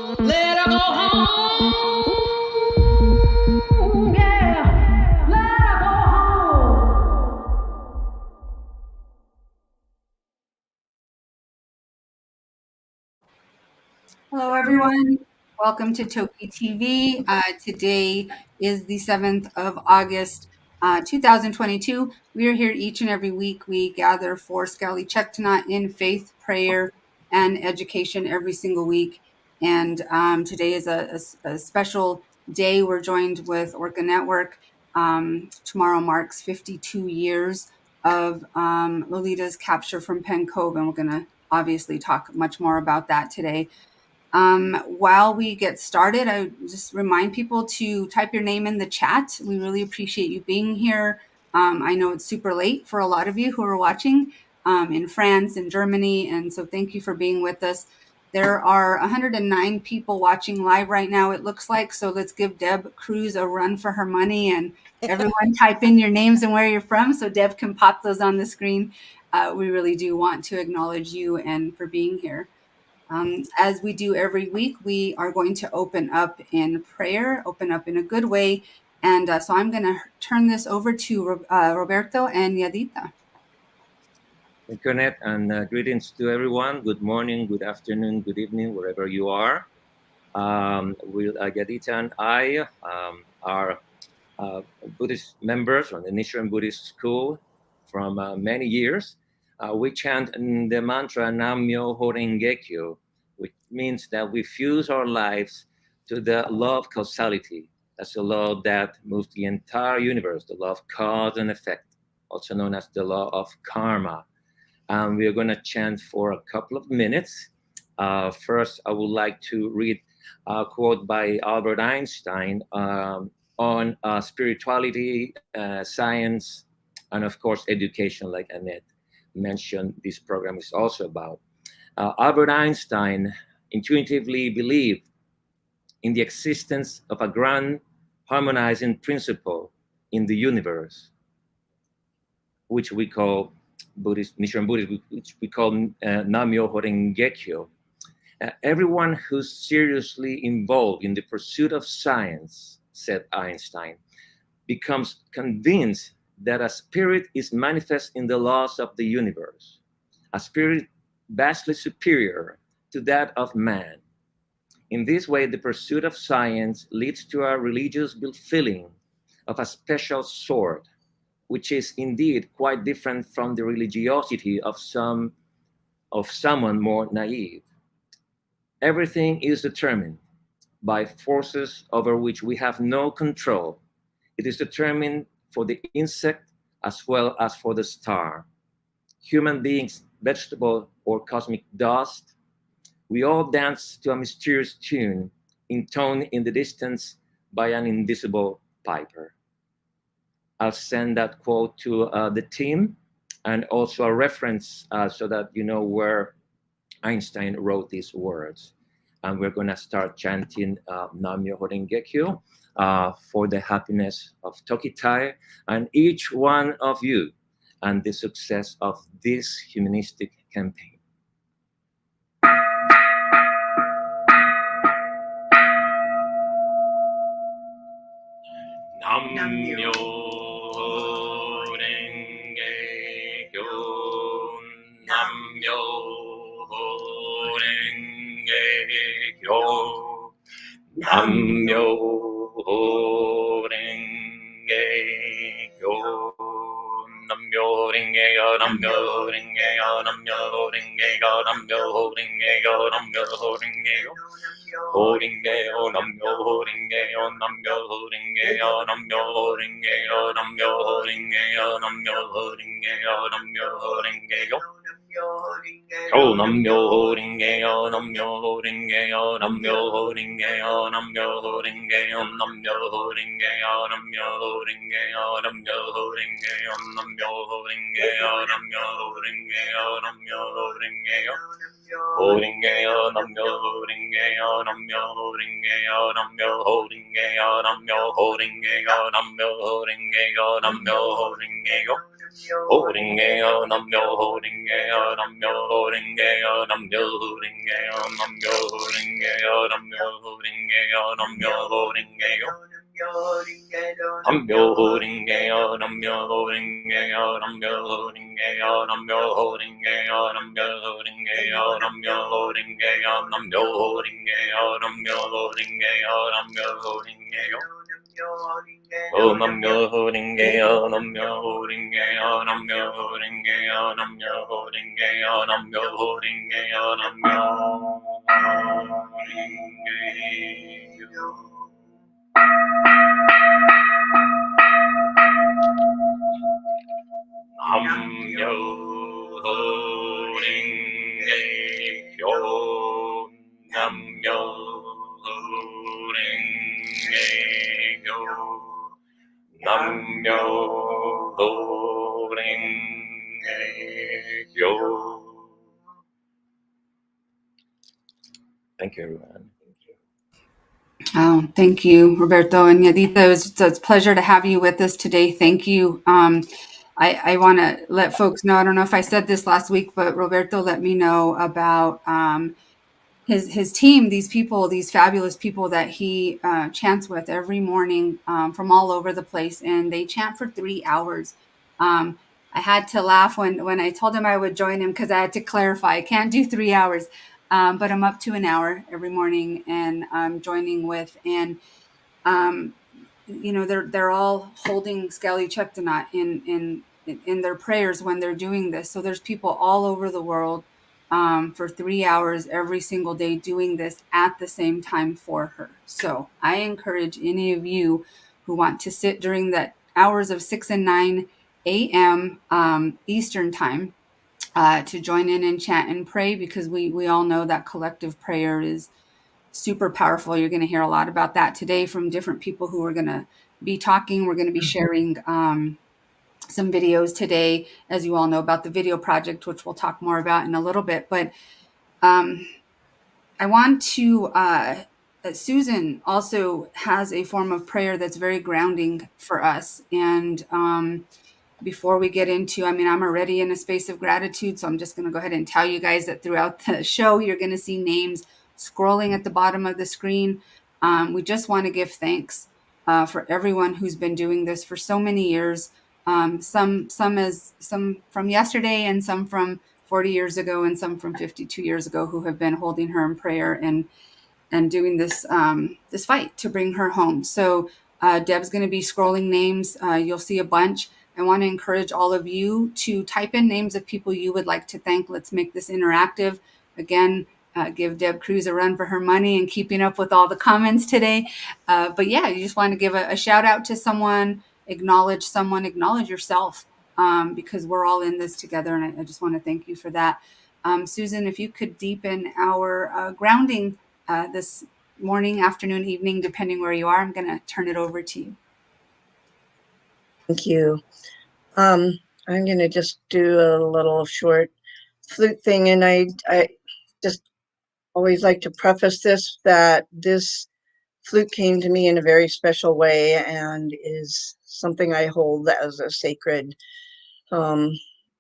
Let her go home. Yeah, let her go home. Hello, everyone. Welcome to TokiTV. Today is the 7th of August, 2022. We are here each and every week. We gather for Sk'aliCh'elh-tenaut in faith, prayer, and education every single week. And today is a special day. We're joined with Orca Network. Tomorrow marks 52 years of Lolita's capture from Penn Cove, and we're going to obviously talk much more about that today. While we get started, I just remind people to type your name in the chat. We really appreciate you being here. I know it's super late for a lot of you who are watching in France and Germany, and so thank you for being with us. There are 109 people watching live right now, it looks like, so let's give Deb Cruz a run for her money, and everyone type in your names and where you're from so Deb can pop those on the screen. We really do want to acknowledge you and for being here. As we do every week, we are going to open up in prayer, open up in a good way. And so I'm going to turn this over to Roberto and Yadita. Thank you, Annette, and greetings to everyone. Good morning, good afternoon, good evening, wherever you are. Yadita and I are Buddhist members from the Nichiren Buddhist School from many years. We chant the mantra Nam-myoho Renge-kyo, which means that we fuse our lives to the law of causality. That's the law that moves the entire universe, the law of cause and effect, also known as the law of karma. We are going to chant for a couple of minutes. First, I would like to read a quote by Albert Einstein on spirituality, science, and of course, education, like Annette mentioned this program is also about. Albert Einstein intuitively believed in the existence of a grand harmonizing principle in the universe, which we call Nichiren Buddhism, which we call Nam-myoho Renge-kyo. Everyone who's seriously involved in the pursuit of science, said Einstein, becomes convinced that a spirit is manifest in the laws of the universe, a spirit vastly superior to that of man. In this way, the pursuit of science leads to a religious feeling of a special sort, which is indeed quite different from the religiosity of someone more naive. Everything is determined by forces over which we have no control. It is determined for the insect as well as for the star. Human beings, vegetable, or cosmic dust, we all dance to a mysterious tune intoned in the distance by an invisible piper. I'll send that quote to the team and also a reference so that you know where Einstein wrote these words. And we're going to start chanting Nam-myoho Renge-kyo for the happiness of Tokitae and each one of you and the success of this humanistic campaign. Nam-myoho Renge-kyo, Nam-myoho Renge-kyo, Nam-myoho Renge-kyo, Nam-myoho Renge-kyo, Nam-myoho Renge-kyo, Nam-myoho Renge-kyo, Nam-myoho Renge-kyo, Nam-myoho Renge-kyo, Ho-ring-ge-yo, Nam-myoho Renge-kyo, Nam-myoho Renge-kyo, Nam-myoho Renge-kyo, Nam-myoho Renge-kyo, Nam-myoho Renge-kyo, Nam-myoho Renge-kyo. Oh, Nam-myoho Renge-kyo, Nam-myoho Renge-kyo, Nam-myoho Renge-kyo, Nam-myoho Renge-kyo, Nam-myoho Renge-kyo, Nam-myoho Renge-kyo, Nam-myoho Renge-kyo, Nam-myoho Renge-kyo, Nam-myoho Renge-kyo, Nam-myoho Renge-kyo. Ho-ring-ge-yo, Nam-myoho Renge-kyo, Nam-myoho Renge-kyo, Nam-myoho Renge-kyo, Nam-myoho Renge-kyo, Nam-myoho Renge-kyo, Nam-myoho Renge-kyo. holding gale, namyo holding gale, namyo holding gale, namyo holding gale, namyo holding gale, namyo holding gale, namyo holding gale. I'm your holding gale, I'm your holding gale, I'm your holding gale, I'm your holding gale, I'm your holding gale, I'm your holding gale, I'm your holding gale, I'm your holding gale, I'm your holding gale. Oh, I'm your holding gale, I'm your holding gale, I'm your holding gale, I'm your holding gale, I'm your holding gale, I'm your holding gale. Nam-myo holding kyo, Nam-myo holding kyo, Nam-myo holding kyo. Thank you, everyone. Oh, thank you, Roberto and Yadita. It's a pleasure to have you with us today. Thank you. I want to let folks know, I don't know if I said this last week, but Roberto let me know about his team, these people, these fabulous people that he chants with every morning from all over the place, and they chant for 3 hours. I had to laugh when I told him I would join him because I had to clarify I can't do 3 hours, but I'm up to an hour every morning and I'm joining with and um, you know they're all holding Sk'aliCh'elh-tenaut in their prayers when they're doing this. So there's people all over the world for 3 hours every single day doing this at the same time for her. So I encourage any of you who want to sit during the hours of 6 and 9 a.m. Eastern time to join in and chant and pray, because we all know that collective prayer is super powerful. You're going to hear a lot about that today from different people who are going to be talking. We're going to be sharing some videos today, as you all know, about the video project, which we'll talk more about in a little bit. But I want to, Susan also has a form of prayer that's very grounding for us. And before we get into, I mean, I'm already in a space of gratitude, so I'm just going to go ahead and tell you guys that throughout the show, you're going to see names scrolling at the bottom of the screen. We just want to give thanks for everyone who's been doing this for so many years. Some from yesterday, and some from 40 years ago, and some from 52 years ago, who have been holding her in prayer and doing this this fight to bring her home. So Deb's going to be scrolling names. You'll see a bunch. I want to encourage all of you to type in names of people you would like to thank. Let's make this interactive. Again, give Deb Cruz a run for her money and keeping up with all the comments today. But yeah, you just want to give a shout out to someone, acknowledge yourself, because we're all in this together. And I just want to thank you for that. Susan, if you could deepen our grounding this morning, afternoon, evening, depending where you are, I'm going to turn it over to you. Thank you. I'm going to just do a little short flute thing, and I just always like to preface this that this flute came to me in a very special way and is something I hold as a sacred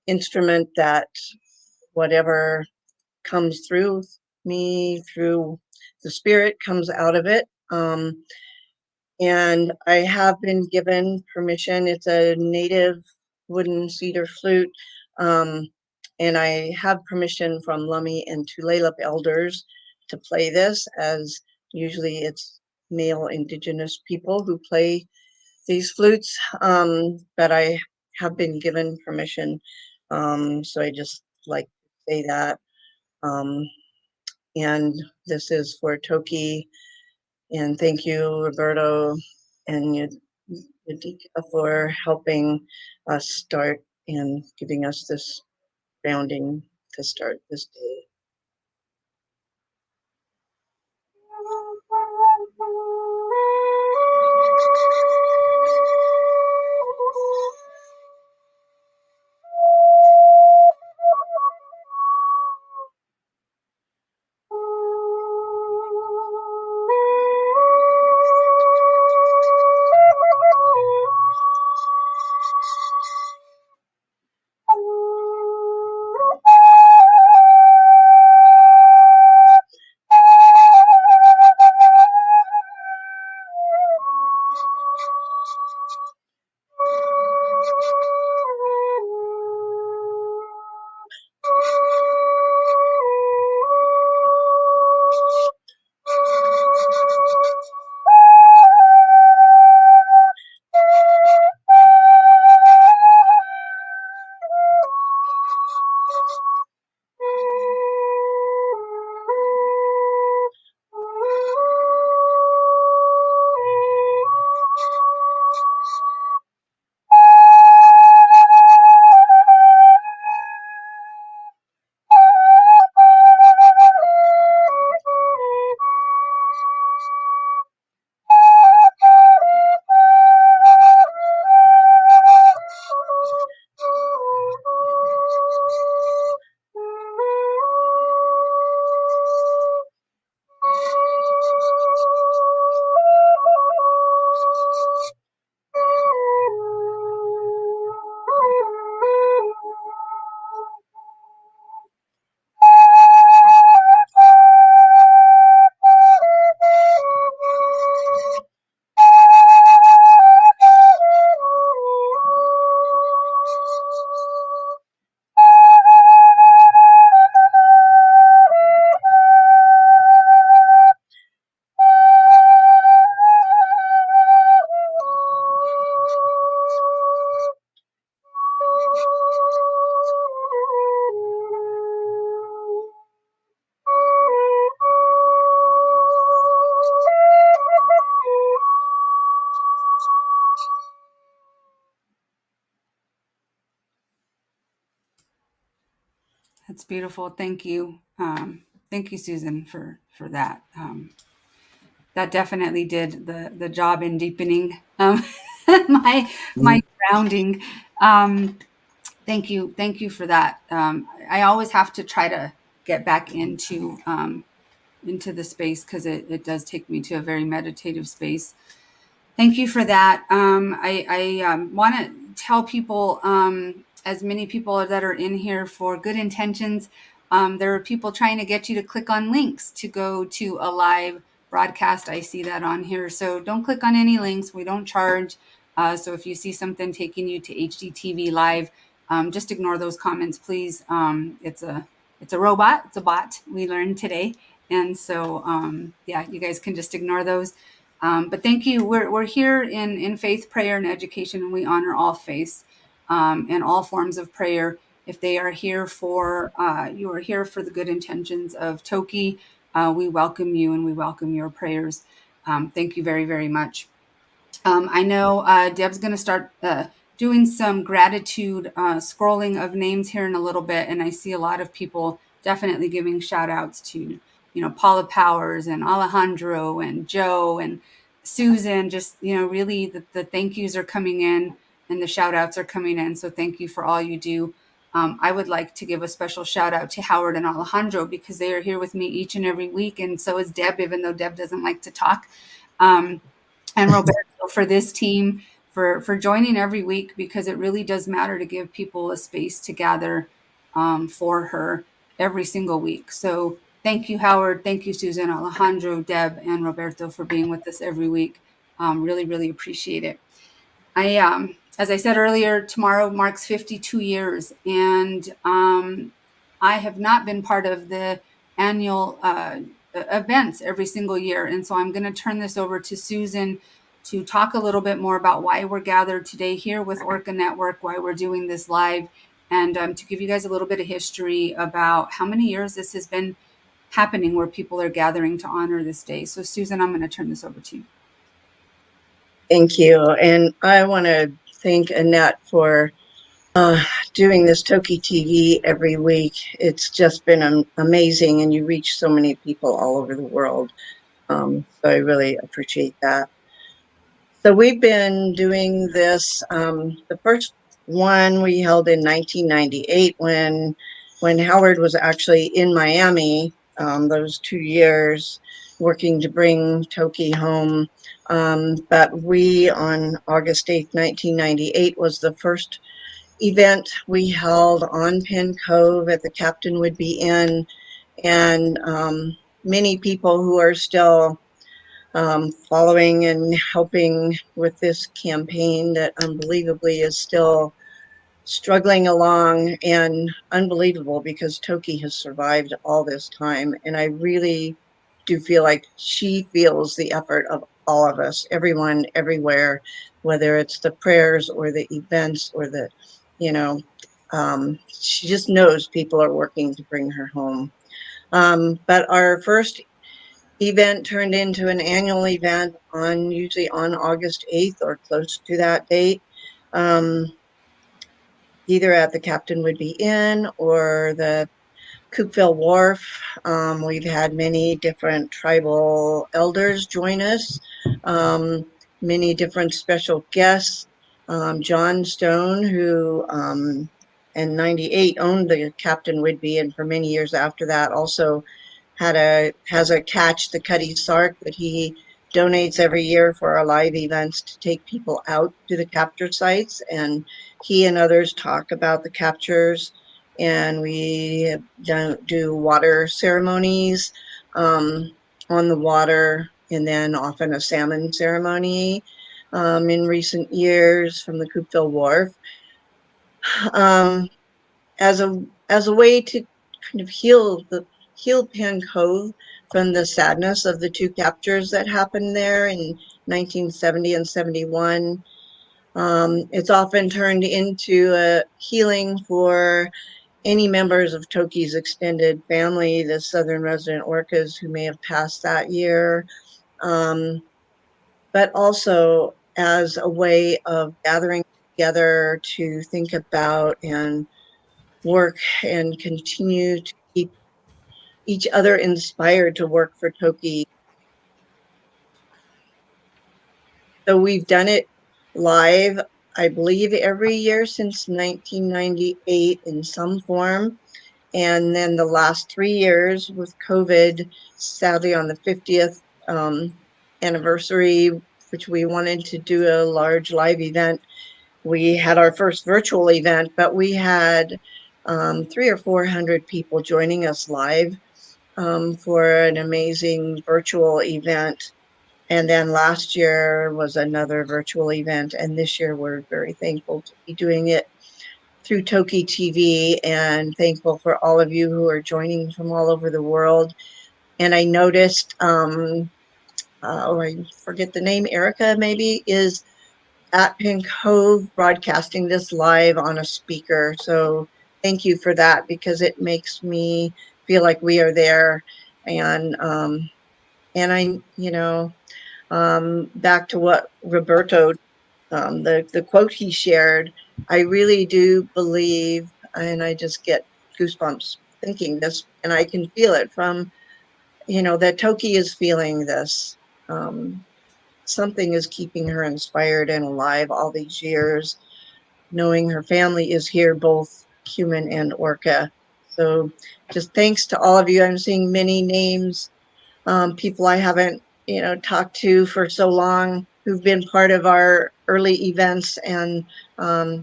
instrument, that whatever comes through me, through the spirit, comes out of it. And I have been given permission. It's a native wooden cedar flute. And I have permission from Lummi and Tulalip elders to play this, as usually it's male indigenous people who play these flutes. But I have been given permission. So I just like to say that. And this is for Toki. And thank you, Roberto and Yadika, for helping us start and giving us this grounding to start this day. beautiful. Thank you. Thank you, Susan, for that. That definitely did the job in deepening my grounding. Thank you for that. I always have to try to get back into the space because it does take me to a very meditative space. Thank you for that. I want to tell people, as many people that are in here for good intentions, there are people trying to get you to click on links to go to a live broadcast. I see that on here. So don't click on any links. We don't charge. So if you see something taking you to HDTV live, just ignore those comments, please. It's a robot. It's a bot. We learned today. And so, yeah, you guys can just ignore those. But thank you. We're here in faith, prayer, and education, and we honor all faiths and all forms of prayer. If they are here for you are here for the good intentions of Toki, we welcome you and we welcome your prayers. Thank you very, very much. I know Deb's going to start doing some gratitude scrolling of names here in a little bit, and I see a lot of people definitely giving shout outs to, Paula Powers and Alejandro and Joe and Susan. Just, really the thank yous are coming in and the shout outs are coming in. So thank you for all you do. I would like to give a special shout out to Howard and Alejandro because they are here with me each and every week, and so is Deb, even though Deb doesn't like to talk. And Roberto for this team for joining every week because it really does matter to give people a space to gather for her every single week. So thank you, Howard. Thank you, Susan, Alejandro, Deb, and Roberto for being with us every week. Really, really appreciate it. As I said earlier, tomorrow marks 52 years, and I have not been part of the annual events every single year. And so I'm going to turn this over to Susan to talk a little bit more about why we're gathered today here with Orca Network, why we're doing this live, and to give you guys a little bit of history about how many years this has been happening where people are gathering to honor this day. So Susan, I'm going to turn this over to you. Thank you. And I want to thank Annette for doing this Toki TV every week. It's just been amazing, and you reach so many people all over the world. So I really appreciate that. So we've been doing this. The first one we held in 1998 when Howard was actually in Miami, those 2 years working to bring Toki home. But we, on August 8th, 1998, was the first event we held on Penn Cove at the Captain Would-Be Inn, and many people who are still following and helping with this campaign that unbelievably is still struggling along, and unbelievable because Toki has survived all this time. And I really do feel like she feels the effort of all of us, everyone, everywhere, whether it's the prayers or the events or the, she just knows people are working to bring her home. But our first event turned into an annual event usually on August 8th or close to that date, either at the Captain Would-Be Inn or the Coopville Wharf. We've had many different tribal elders join us, many different special guests. John Stone, who in 98 owned the Captain Would-Be, and for many years after that also has a catch, the Cuddy Sark, that he donates every year for our live events to take people out to the capture sites. And he and others talk about the captures, and we do water ceremonies on the water, and then often a salmon ceremony in recent years from the Coopville Wharf. As a way to kind of heal Penn Cove from the sadness of the two captures that happened there in 1970 and 71. It's often turned into a healing for any members of Toki's extended family, the Southern resident orcas who may have passed that year, but also as a way of gathering together to think about and work and continue to keep each other inspired to work for Toki. So we've done it live, I believe, every year since 1998 in some form. And then the last 3 years with COVID, sadly on the 50th anniversary, which we wanted to do a large live event, we had our first virtual event, but we had 300 or 400 people joining us live for an amazing virtual event. And then last year was another virtual event. And this year we're very thankful to be doing it through TokiTV, and thankful for all of you who are joining from all over the world. And I noticed, I forget the name, Erica maybe, is at Penn Cove broadcasting this live on a speaker. So thank you for that, because it makes me feel like we are there. And I, back to what Roberto, the quote he shared, I really do believe, and I just get goosebumps thinking this, and I can feel it from, that Toki is feeling this. Something is keeping her inspired and alive all these years, knowing her family is here, both human and orca. So just thanks to all of you. I'm seeing many names, people I haven't, talked to for so long, who've been part of our early events. And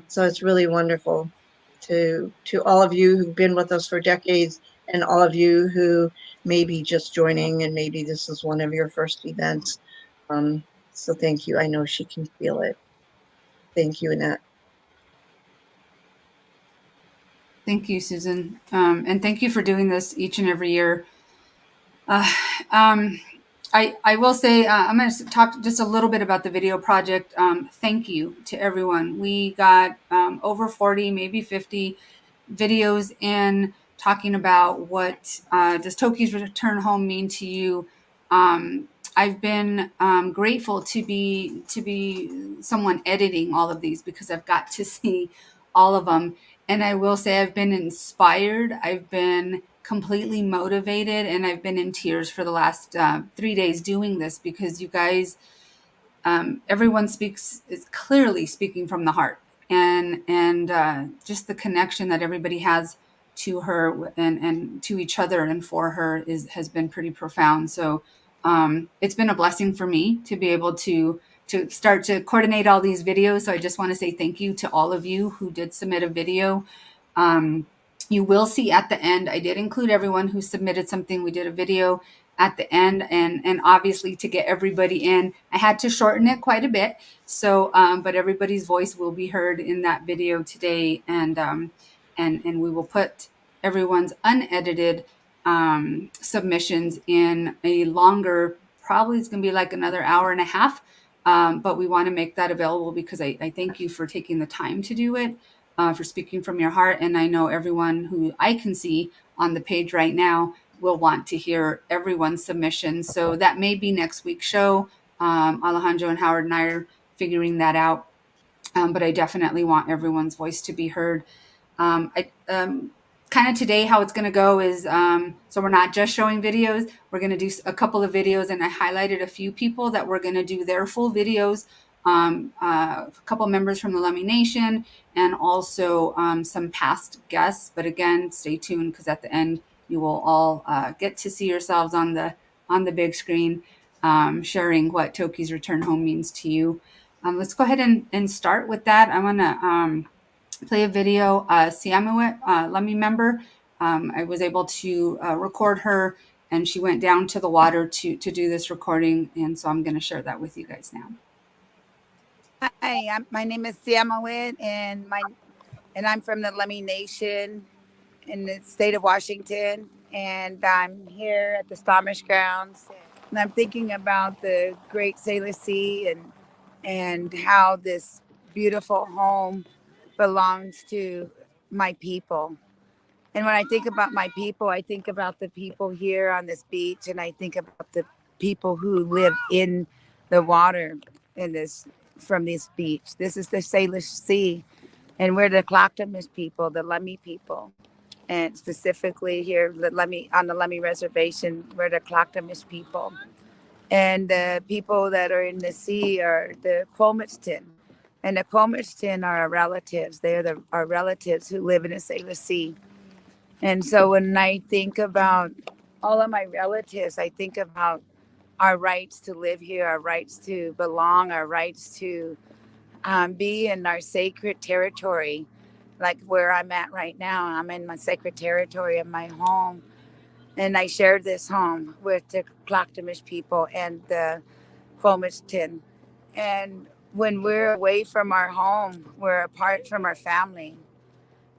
so it's really wonderful to all of you who've been with us for decades, and all of you who may be just joining, and maybe this is one of your first events. So thank you. I know she can feel it. Thank you, Annette. Thank you, Susan. And thank you for doing this each and every year. I will say, I'm going to talk just a little bit about the video project. Thank you to everyone. We got over 40, maybe 50 videos in talking about what does Toki's return home mean to you. I've been grateful to be someone editing all of these, because I've got to see all of them. And I will say I've been inspired. I've been completely motivated, and I've been in tears for the last 3 days doing this, because you guys, everyone is clearly speaking from the heart, and just the connection that everybody has to her and to each other and for her has been pretty profound. So it's been a blessing for me to be able to start to coordinate all these videos. So I just want to say thank you to all of you who did submit a video. You will see at the end, I did include everyone who submitted something. We did a video at the end, and obviously to get everybody in, I had to shorten it quite a bit. So, but everybody's voice will be heard in that video today, and we will put everyone's unedited submissions in a longer, probably it's going to be like another hour and a half. But we want to make that available, because I thank you for taking the time to do it, for speaking from your heart. And I know everyone who I can see on the page right now will want to hear everyone's submission. So that may be next week's show. Alejandro and Howard and I are figuring that out. But I definitely want everyone's voice to be heard. Kind of today, how it's going to go is, so we're not just showing videos. We're going to do a couple of videos, and I highlighted a few people that we're going to do their full videos. A couple members from the Lummi Nation, and also some past guests. But again, stay tuned, because at the end you will all get to see yourselves on the big screen, sharing what Toki's return home means to you. Let's go ahead and start with that. I want to play a video. Sk'aliCh'elh-tenaut, Lummi member, I was able to record her, and she went down to the water to do this recording, and so I'm going to share that with you guys now. Hi, my name is Sk'aliCh'elh-tenaut, and I'm from the Lummi Nation in the state of Washington, and I'm here at the Stammish grounds, and I'm thinking about the Great Salish Sea and how this beautiful home belongs to my people. And when I think about my people, I think about the people here on this beach, and I think about the people who live in the water from this beach. This is the Salish Sea, And we're the Clackamas people, the Lummi people. And specifically here, the Lummi, on the Lummi Reservation, we're the Clackamas people. And the people that are in the sea are the Quomichton. And the Quomichton are our relatives. They're our relatives who live in the Sailor Sea. And so when I think about all of my relatives, I think about our rights to live here, our rights to belong, our rights to be in our sacred territory, like where I'm at right now. I'm in my sacred territory of my home, and I share this home with the Clackamas people and the Quomichton. And when we're away from our home, we're apart from our family.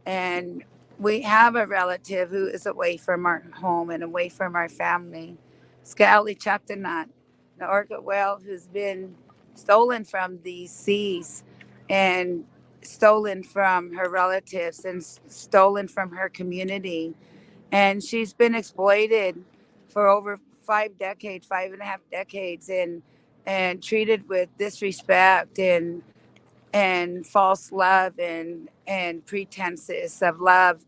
And we have a relative who is away from our home and away from our family, Sk'aliCh'elh-tenaut, the orca whale who's been stolen from these seas and stolen from her relatives and stolen from her community. And she's been exploited for over 5 decades, 5.5 decades, and treated with disrespect and false love and pretenses of love,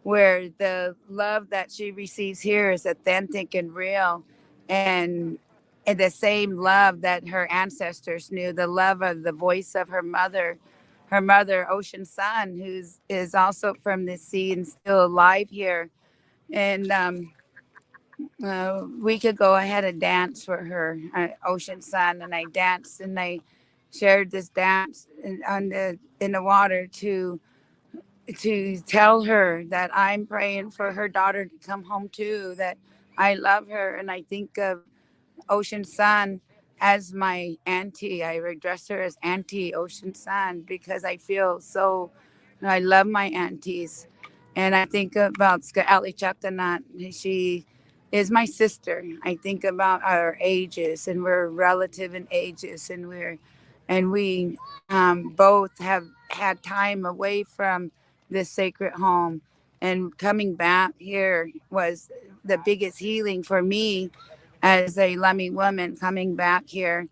where the love that she receives here is authentic and real, and the same love that her ancestors knew, the love of the voice of her mother Ocean Sun, who's is also from the sea and still alive here. And we could go ahead and dance for her, Ocean Sun, and I danced and I shared this dance in the water to tell her that I'm praying for her daughter to come home too, that I love her, and I think of Ocean Sun as my auntie. I address her as Auntie Ocean Sun because I feel so. I love my aunties, and I think about Sk'aliCh'elh-tenaut. She is my sister. I think about our ages, and we're relative in ages, and we both have had time away from this sacred home, and coming back here was the biggest healing for me as a Lummi woman coming back here,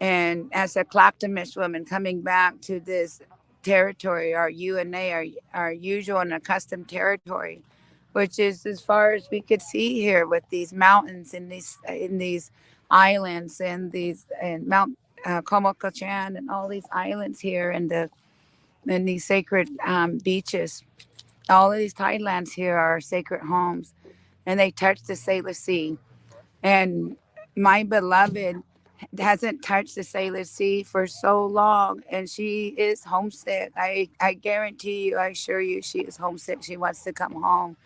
and as a Clackamas woman coming back to this territory, our UNA, our usual and accustomed territory, which is as far as we could see here with these mountains and these islands and these and Mount Comocachan and all these islands here and these sacred beaches. All of these tidelands here are sacred homes, and they touch the Sailor Sea. And my beloved hasn't touched the Sailor Sea for so long, and she is homesick. I guarantee you, I assure you, she is homesick. She wants to come home.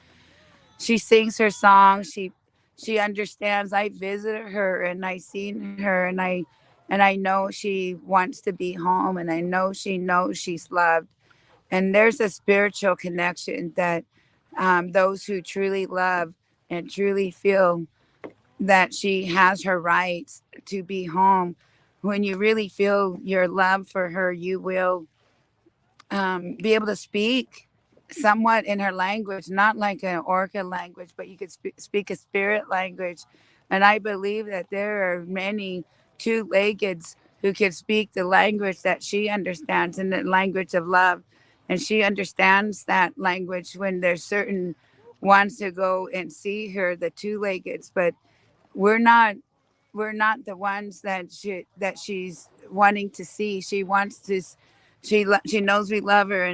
She sings her songs. She understands. I visited her and I seen her, and I know she wants to be home, and I know she knows she's loved. And there's a spiritual connection that those who truly love and truly feel that she has her rights to be home. When you really feel your love for her, you will be able to speak somewhat in her language, not like an orca language, but you could speak a spirit language. And I believe that there are many two-leggeds who can speak the language that she understands, and the language of love. And she understands that language when there's certain ones to go and see her, the two-leggeds. But we're not the ones that she's wanting to see. She wants to. She knows we love her,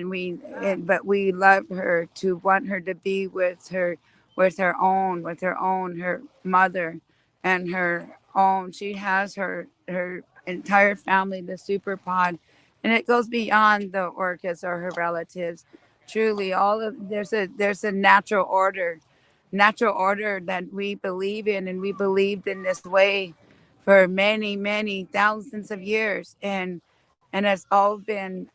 but we love her to want her to be with her mother, and her own. She has her entire family, the super pod, and it goes beyond the orcas or her relatives. Truly, all of there's a natural order that we believe in, and we believed in this way for many thousands of years, and it's all been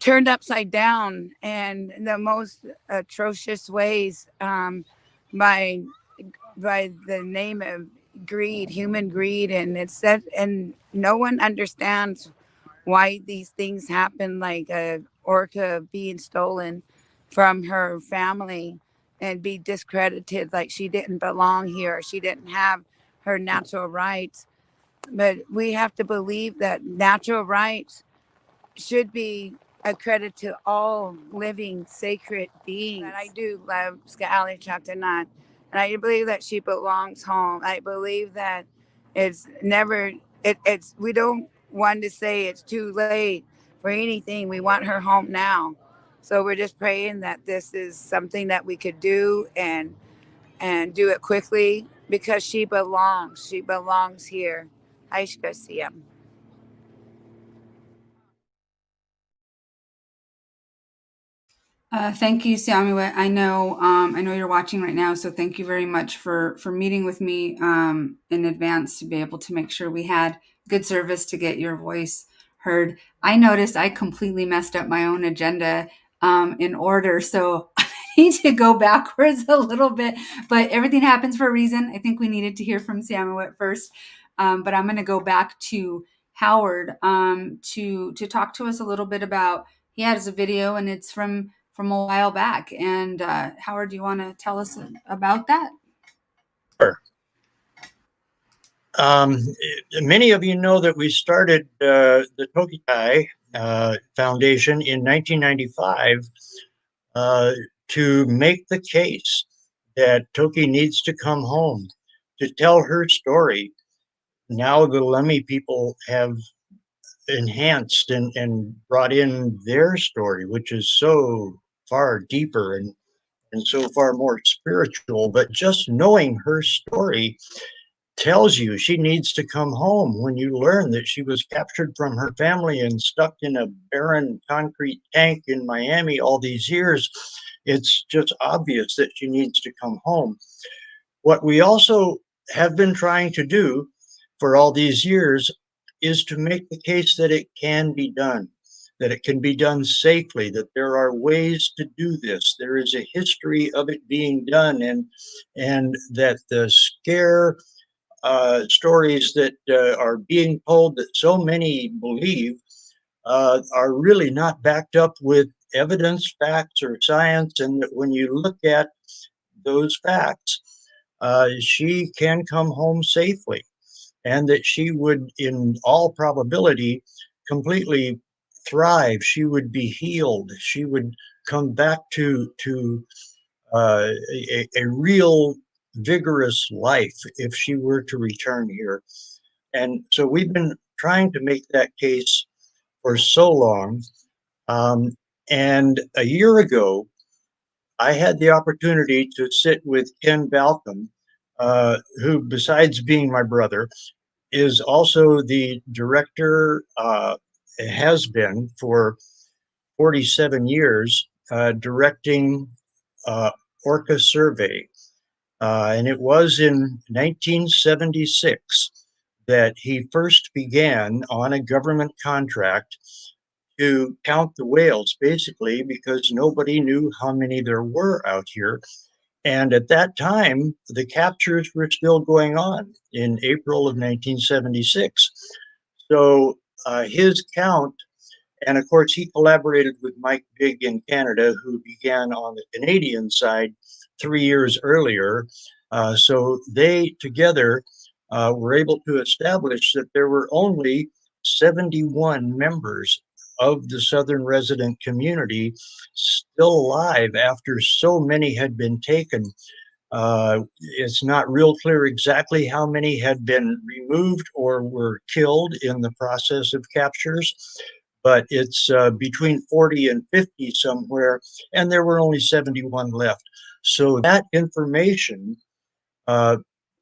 turned upside down and the most atrocious ways, by the name of greed, human greed. And it's that, and no one understands why these things happen, like a orca being stolen from her family and be discredited like she didn't belong here, or she didn't have her natural rights. But we have to believe that natural rights should be a credit to all living sacred beings. And I do love Sk'aliCh'elh-tenaut, and I believe that she belongs home. I believe that it's never it's we don't want to say it's too late for anything. We want her home now. So we're just praying that this is something that we could do and do it quickly because she belongs. She belongs here. Sk'aliCh'elh-tenaut. Thank you, Samuel. I know you're watching right now, so thank you very much for meeting with me in advance to be able to make sure we had good service to get your voice heard. I noticed I completely messed up my own agenda in order, so I need to go backwards a little bit. But everything happens for a reason. I think we needed to hear from Samuel at first, but I'm going to go back to Howard to talk to us a little bit about. He has a video, and it's from a while back. And Howard, do you want to tell us about that? Sure. Many of you know that we started the Tokitae Foundation in 1995 to make the case that Toki needs to come home to tell her story. Now the Lemhi people have enhanced and brought in their story, which is so far deeper and so far more spiritual. But just knowing her story tells you she needs to come home. When you learn that she was captured from her family and stuck in a barren concrete tank in Miami all these years, it's just obvious that she needs to come home. What we also have been trying to do for all these years is to make the case that it can be done, that it can be done safely, that there are ways to do this. There is a history of it being done, and that the scare stories that are being told that so many believe are really not backed up with evidence, facts, or science, and that when you look at those facts, she can come home safely, and that she would, in all probability, completely thrive. She would be healed. She would come back to a real vigorous life if she were to return here. And so we've been trying to make that case for so long. And a year ago, I had the opportunity to sit with Ken Balcom, who, besides being my brother, is also the director, has been for 47 years, directing Orca Survey. And it was in 1976 that he first began on a government contract to count the whales, basically because nobody knew how many there were out here. And at that time, the captures were still going on in April of 1976. So his count, and of course, he collaborated with Mike Bigg in Canada, who began on the Canadian side 3 years earlier. So they together were able to establish that there were only 71 members of the Southern resident community still alive after so many had been taken. It's not real clear exactly how many had been removed or were killed in the process of captures, but it's between 40 and 50 somewhere, and there were only 71 left. So that information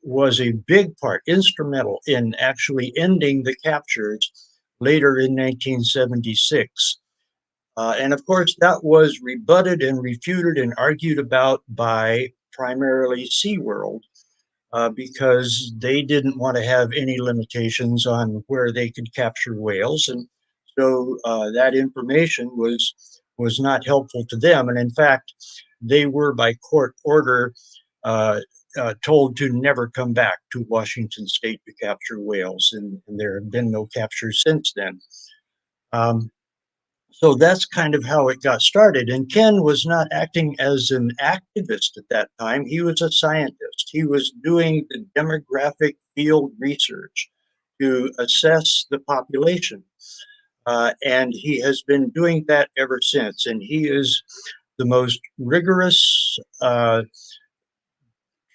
was a big part, instrumental in actually ending the captures later in 1976. And of course, that was rebutted and refuted and argued about by primarily SeaWorld, because they didn't want to have any limitations on where they could capture whales. And so that information was not helpful to them. And in fact, they were by court order told to never come back to Washington State to capture whales. And there have been no captures since then. So that's kind of how it got started. And Ken was not acting as an activist at that time. He was a scientist. He was doing the demographic field research to assess the population. and he has been doing that ever since. And he is the most rigorous,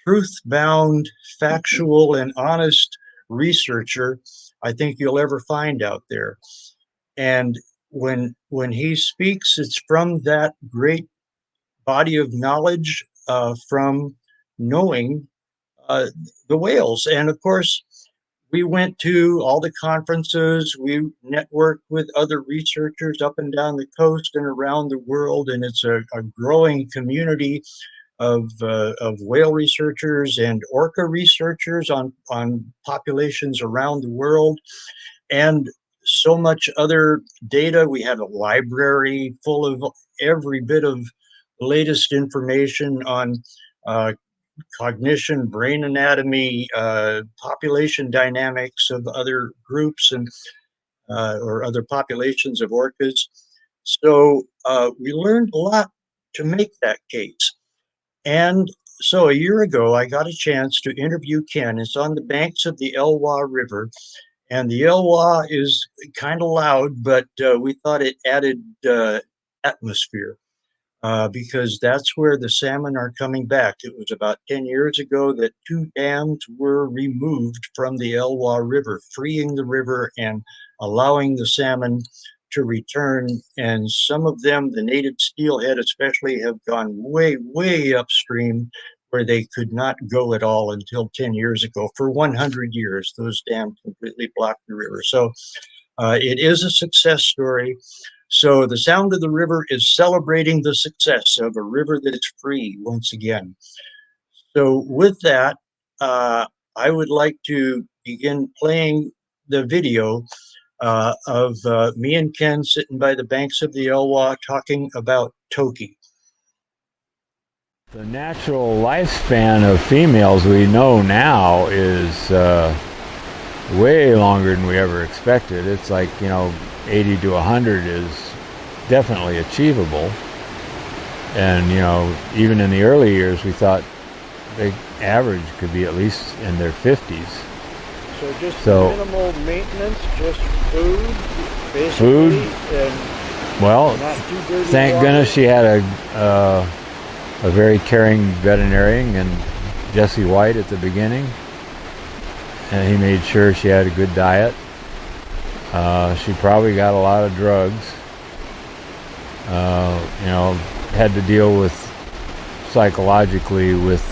truth-bound, factual, and honest researcher I think you'll ever find out there. And when he speaks, it's from that great body of knowledge, from knowing the whales. And of course, we went to all the conferences. We networked with other researchers up and down the coast and around the world, and it's a growing community of whale researchers and orca researchers on populations around the world, and so much other data. We have a library full of every bit of latest information on cognition, brain anatomy, population dynamics of other groups and or other populations of orcas. So we learned a lot to make that case. And so a year ago, I got a chance to interview Ken. It's on the banks of the Elwha River. And the Elwha is kind of loud, but we thought it added atmosphere. Because that's where the salmon are coming back. It was about 10 years ago that 2 dams were removed from the Elwha River, freeing the river and allowing the salmon to return. And some of them, the native steelhead especially, have gone way, way upstream where they could not go at all until 10 years ago. For 100 years, those dams completely blocked the river. So it is a success story. So the Sound of the River is celebrating the success of a river that is free once again. So with that, I would like to begin playing the video of me and Ken sitting by the banks of the Elwha talking about Toki. The natural lifespan of females we know now is way longer than we ever expected. It's like, 80 to 100 is definitely achievable. And, even in the early years, we thought the average could be at least in their 50s. So just minimal maintenance, just food, basically, and well, not too dirty thank water. goodness she had a very caring veterinarian, and Jesse White at the beginning. And he made sure she had a good diet. She probably got a lot of drugs. Had to deal with psychologically with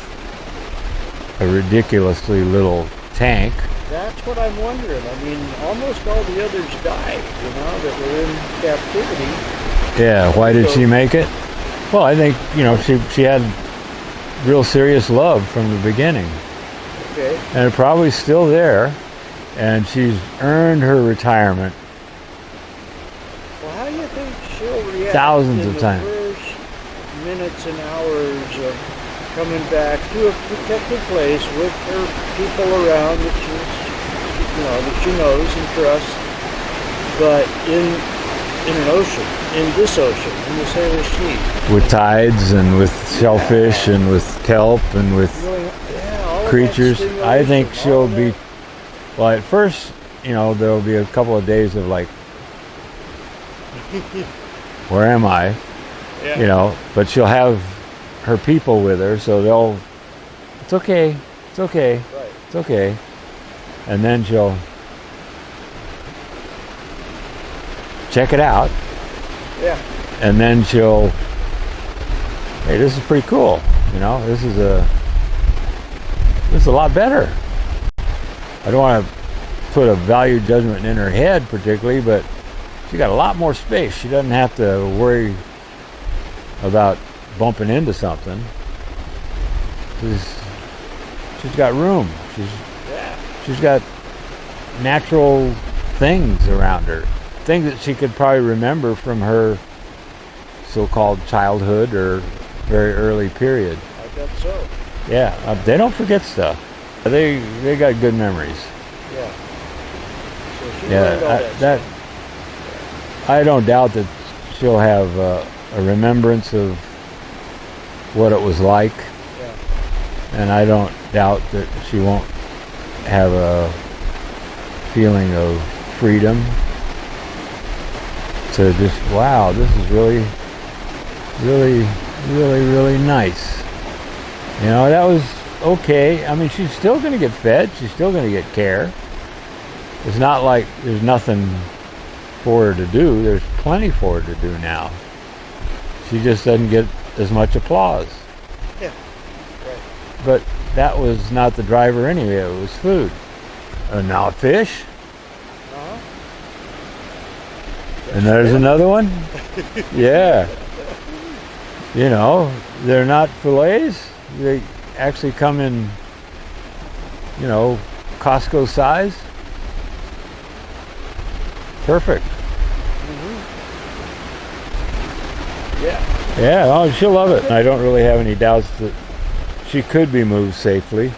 a ridiculously little tank. That's what I'm wondering. I mean, almost all the others died, that were in captivity. Yeah, why did she make it? Well, I think, she had real serious love from the beginning. Okay. And it's probably still there, and she's earned her retirement. Well, how do you think she'll react Thousands in of the times. first minutes and hours of coming back to a protected place with her people around that she knows and trusts, but in an ocean, in this Sailor Sea, With tides and with shellfish and with kelp and with all of creatures. that I think stimulation, she'll all of be, that. well, at first, there'll be a couple of days of like, where am I? Yeah. But she'll have her people with her, so it's okay, Right. it's okay. And then she'll check it out, Yeah. and then she'll, hey, this is pretty cool, this is a lot better. I don't want to put a value judgment in her head particularly, but she got a lot more space. She doesn't have to worry about bumping into something. She's got room. She's got natural things around her, things that she could probably remember from her so-called childhood or very early period. I bet so. Yeah, they don't forget stuff. They got good memories. Yeah. So she learned all that I don't doubt that she'll have a remembrance of what it was like, Yeah. and I don't doubt that she won't have a feeling of freedom. to just, wow, this is really, really, really, really nice. You know, that was okay. I mean, she's still going to get fed. She's still going to get care. It's not like there's nothing for her to do. There's plenty for her to do now. She just doesn't get as much applause. Yeah, right. But that was not the driver anyway. It was food. And now fish. Uh-huh. And there's another one. Yeah. You know, they're not fillets. They actually come in, you know, Costco size. Perfect. Yeah. Yeah, oh, she'll love it. I don't really have any doubts that she could be moved safely.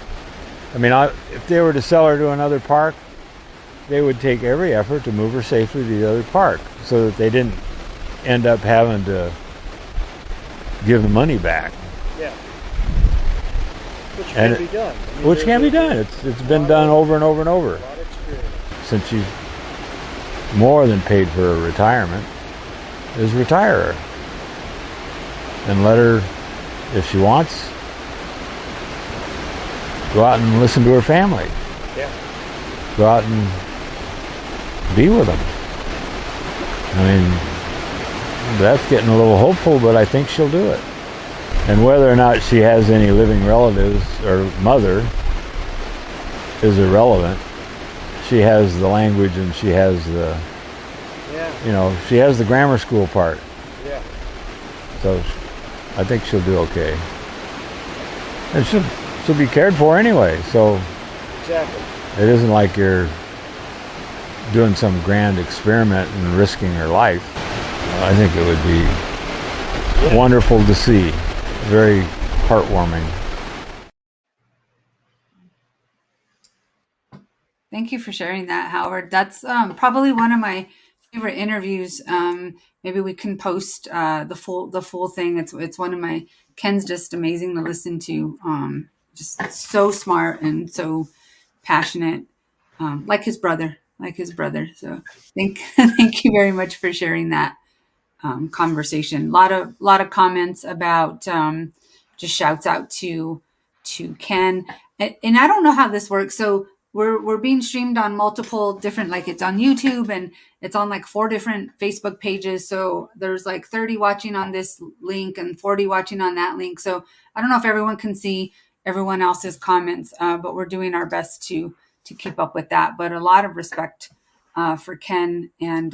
I mean, if they were to sell her to another park, they would take every effort to move her safely to the other park so that they didn't end up having to give the money back. Yeah. Which can be done. I mean, Which can be done. It's been done over and over and over. A lot of experience. Since she's more than paid for her retirement, is retire her. And let her, if she wants, go out and listen to her family. Yeah. Go out and be with them. I mean, that's getting a little hopeful, but I think she'll do it. And whether or not she has any living relatives or mother is irrelevant. She has the language and she has the, Yeah. you know, she has the grammar school part. Yeah. So I think she'll do okay. And she'll be cared for anyway. So Exactly. it isn't like you're doing some grand experiment and risking her life. I think it would be wonderful to see. Very heartwarming. Thank you for sharing that, Howard. That's probably one of my favorite interviews. Maybe we can post the full thing. It's one of my Ken's just amazing to listen to. Just so smart and so passionate, like his brother. So thank you very much for sharing that conversation. A lot of comments about just shouts out to Ken. And I don't know how this works. So we're being streamed on multiple different, like it's on YouTube and it's on like 4 different Facebook pages. So there's like 30 watching on this link and 40 watching on that link. So I don't know if everyone can see everyone else's comments, but we're doing our best to keep up with that. But a lot of respect for Ken. And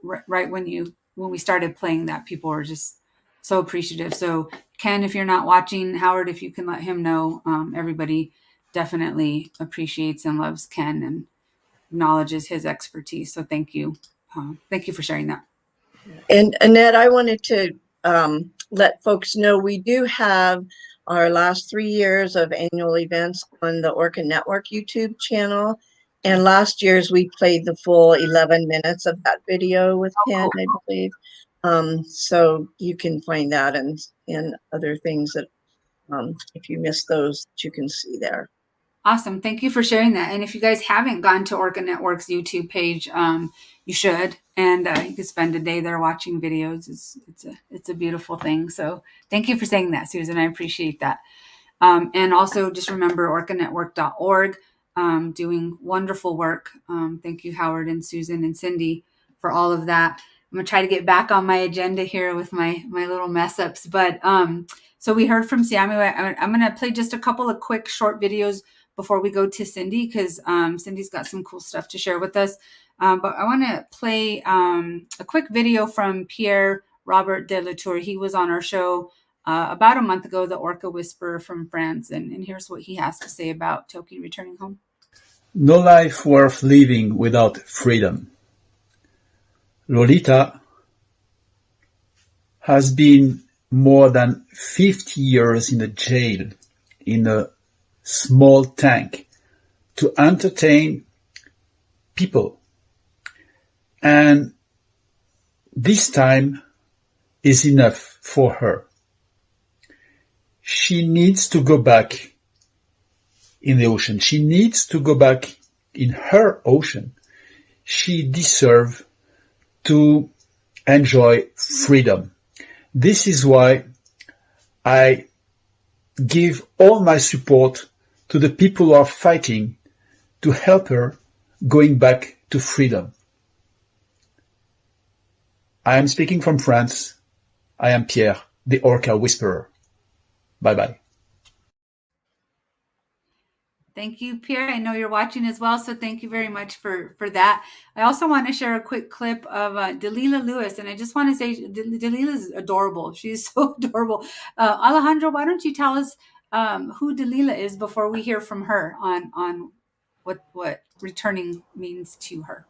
right when we started playing that, people were just so appreciative. So Ken, if you're not watching, Howard, if you can let him know, everybody definitely appreciates and loves Ken and acknowledges his expertise. So thank you. Thank you for sharing that. And Annette, I wanted to let folks know we do have our last 3 years of annual events on the Orca Network YouTube channel. And last year's we played the full 11 minutes of that video with Ken, I believe. So you can find that and other things that if you missed those, you can see there. Awesome. Thank you for sharing that. And if you guys haven't gone to Orca Network's YouTube page, you should. And you could spend a day there watching videos. It's a beautiful thing. So thank you for saying that, Susan. I appreciate that. And also just remember orcanetwork.org, doing wonderful work. Thank you, Howard and Susan and Cindy, for all of that. I'm going to try to get back on my agenda here with my little mess ups. But so we heard from Samuel. I'm going to play just a couple of quick short videos before we go to Cindy, because Cindy's got some cool stuff to share with us. But I want to play a quick video from Pierre Robert de la Tour. He was on our show about a month ago, the Orca Whisperer from France. And here's what he has to say about Toki returning home. No life worth living without freedom. Lolita has been more than 50 years in a jail in a small tank to entertain people. And this time is enough for her. She needs to go back in the ocean. She needs to go back in her ocean. She deserves to enjoy freedom. This is why I give all my support to the people who are fighting to help her going back to freedom. I am speaking from France. I am Pierre, the Orca Whisperer. Bye-bye. Thank you, Pierre. I know you're watching as well, so thank you very much for that. I also want to share a quick clip of Delilah Lewis, and I just want to say Delilah is adorable. She's so adorable. Alejandro, why don't you tell us who Delilah is before we hear from her on what returning means to her?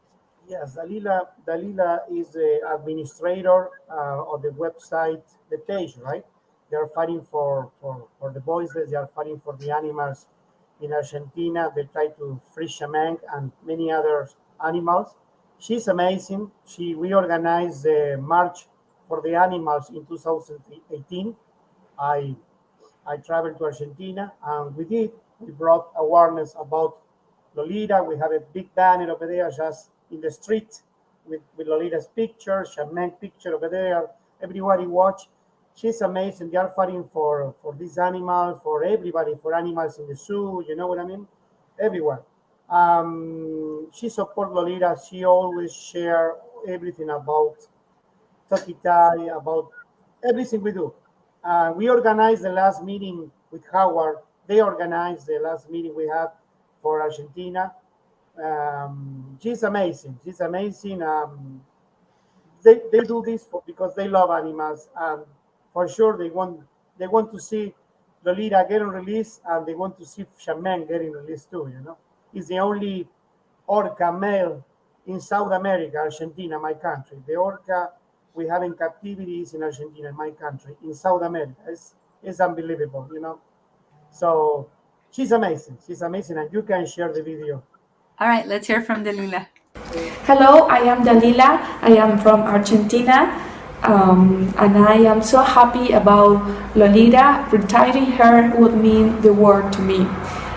Yes, Dalila is the administrator of the website, the page, right? They are fighting for the voiceless. They are fighting for the animals in Argentina. They try to free shaman and many other animals. She's amazing. We organized the March for the Animals in 2018. I traveled to Argentina, and we brought awareness about Lolita. We have a big banner over there just in the street with Lolita's picture, shaman picture over there. Everybody watch. She's amazing. They are fighting for these animals, for everybody, for animals in the zoo. You know what I mean? Everyone. She supports Lolita. She always share everything about Tokitae, about everything we do. We organized the last meeting with Howard. They organized the last meeting we had for Argentina. She's amazing. She's amazing. They do this because they love animals. For sure, they want to see Lolita getting released, and they want to see shaman getting released too. You know, he's the only orca male in South America, Argentina, my country. The orca we have in captivity is in Argentina, my country, in South America. It's unbelievable, you know. So she's amazing. She's amazing, and you can share the video. All right, let's hear from Delilah. Hello, I am Dalila. I am from Argentina, and I am so happy about Lolita. Retiring her would mean the world to me.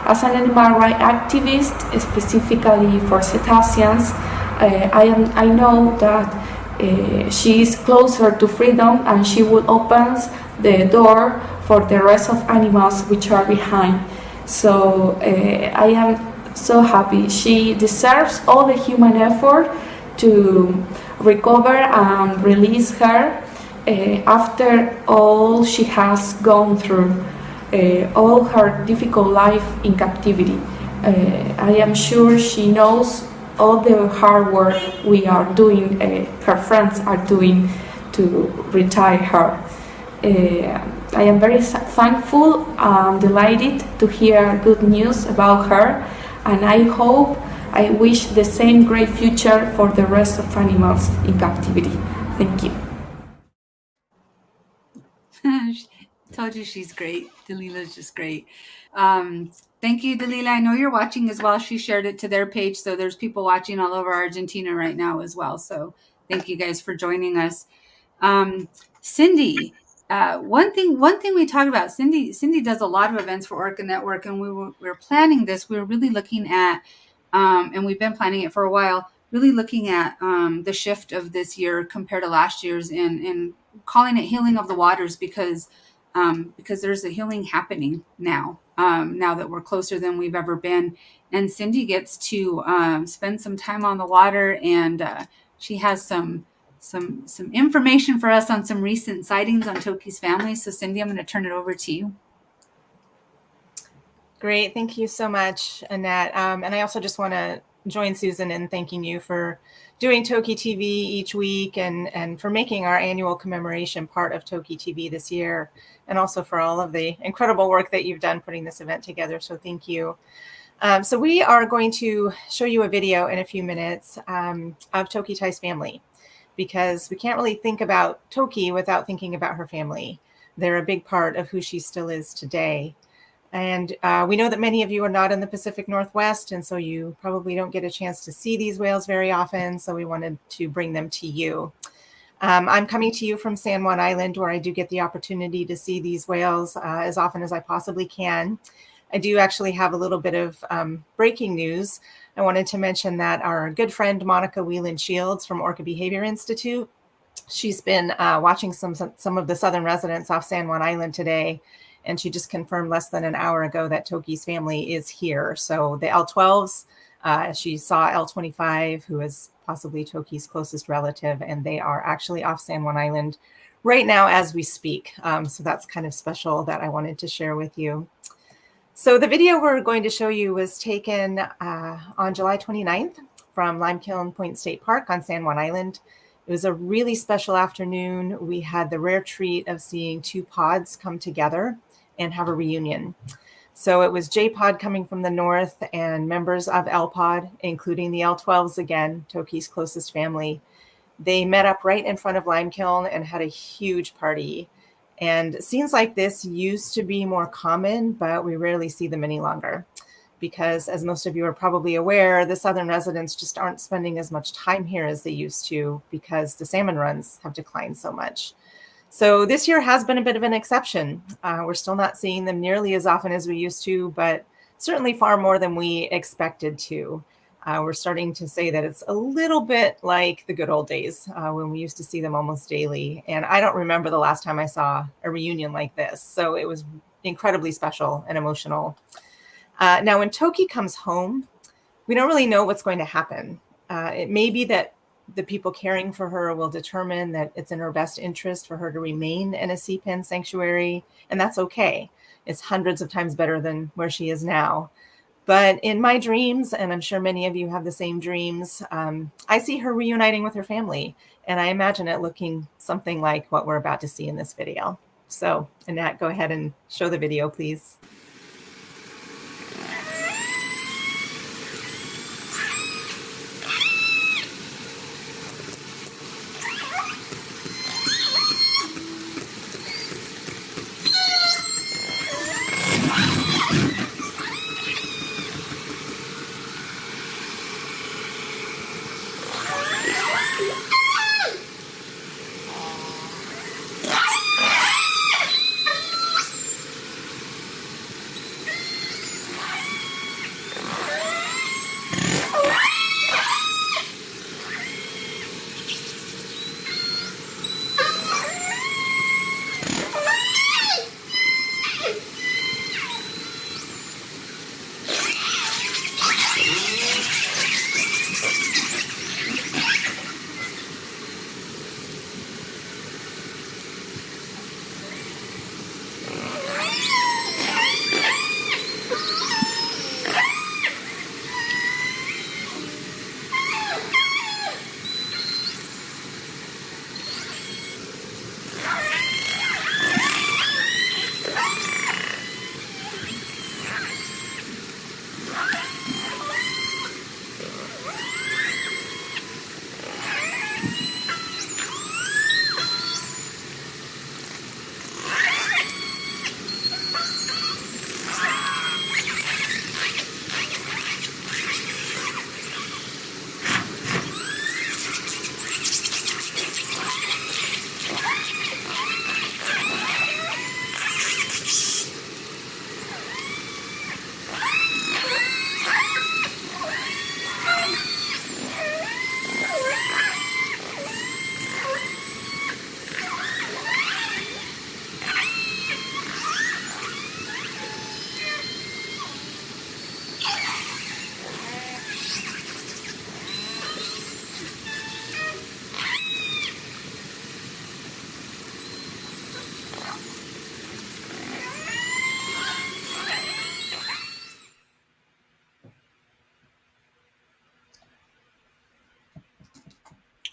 As an animal rights activist, specifically for cetaceans, I know that she is closer to freedom, and she will open the door for the rest of animals which are behind. So I am so happy. She deserves all the human effort to recover and release her after all she has gone through, all her difficult life in captivity. I am sure she knows all the hard work we are doing, her friends are doing to retire her. I am very thankful and delighted to hear good news about her, and I wish the same great future for the rest of animals in captivity. Thank you. Told you she's great. Delilah's just great. Thank you, Delilah. I know you're watching as well. She shared it to their page, so there's people watching all over Argentina right now as well. So thank you guys for joining us. Cindy, one thing we talked about. Cindy does a lot of events for Orca Network, and we were planning this. We were really looking at, and we've been planning it for a while. Really looking at the shift of this year compared to last year's, and calling it Healing of the Waters because there's a healing happening now. Now that we're closer than we've ever been, and Cindy gets to spend some time on the water, and she has some information for us on some recent sightings on Toki's family. So Cindy, I'm going to turn it over to you. Great, thank you so much, Annette. And I also just want to join Susan in thanking you for doing TokiTV each week and for making our annual commemoration part of TokiTV this year, and also for all of the incredible work that you've done putting this event together. So thank you. So we are going to show you a video in a few minutes of Tokitae's family, because we can't really think about Toki without thinking about her family. They're a big part of who she still is today. And we know that many of you are not in the Pacific Northwest, and so you probably don't get a chance to see these whales very often, so we wanted to bring them to you. I'm coming to you from San Juan Island, where I do get the opportunity to see these whales as often as I possibly can. I do actually have a little bit of breaking news. I wanted to mention that our good friend Monica Whelan Shields from Orca Behavior Institute, she's been watching some of the southern residents off San Juan Island today, and she just confirmed less than an hour ago that Toki's family is here. So the L12s, she saw L25, who is possibly Toki's closest relative, and they are actually off San Juan Island right now as we speak. So that's kind of special that I wanted to share with you. So the video we're going to show you was taken on July 29th from Limekiln Point State Park on San Juan Island. It was a really special afternoon. We had the rare treat of seeing two pods come together and have a reunion. So it was J pod coming from the north and members of L pod, including the L12s again, Toki's closest family. They met up right in front of Limekiln and had a huge party. And scenes like this used to be more common, but we rarely see them any longer. Because as most of you are probably aware, the southern residents just aren't spending as much time here as they used to because the salmon runs have declined so much. So this year has been a bit of an exception. We're still not seeing them nearly as often as we used to, but certainly far more than we expected to. We're starting to say that it's a little bit like the good old days when we used to see them almost daily. And I don't remember the last time I saw a reunion like this. So it was incredibly special and emotional. Now, when Toki comes home, we don't really know what's going to happen. It may be that the people caring for her will determine that it's in her best interest for her to remain in a sea pen sanctuary, and that's okay. It's hundreds of times better than where she is now. But in my dreams, and I'm sure many of you have the same dreams, I see her reuniting with her family, and I imagine it looking something like what we're about to see in this video. So, Annette, go ahead and show the video, please.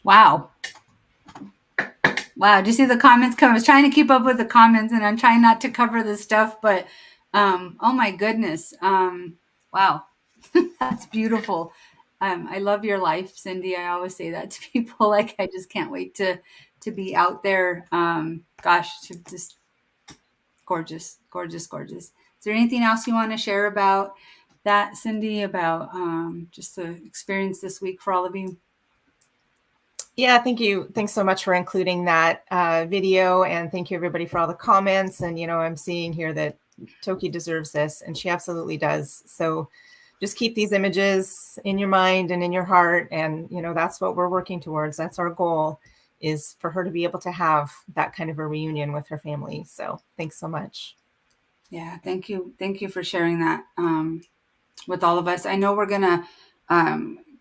Wow. Wow. Do you see the comments come? I was trying to keep up with the comments and I'm trying not to cover the stuff, but oh my goodness. Wow. That's beautiful. I love your life, Cindy. I always say that to people. Like, I just can't wait to be out there. Gosh, just gorgeous, gorgeous, gorgeous. Is there anything else you want to share about that, Cindy, about just the experience this week for all of you? Yeah, thank you. Thanks so much for including that video. And thank you, everybody, for all the comments. And, you know, I'm seeing here that Toki deserves this, and she absolutely does. So just keep these images in your mind and in your heart. And, you know, that's what we're working towards. That's our goal, is for her to be able to have that kind of a reunion with her family. So thanks so much. Yeah, thank you. Thank you for sharing that with all of us. I know we're going to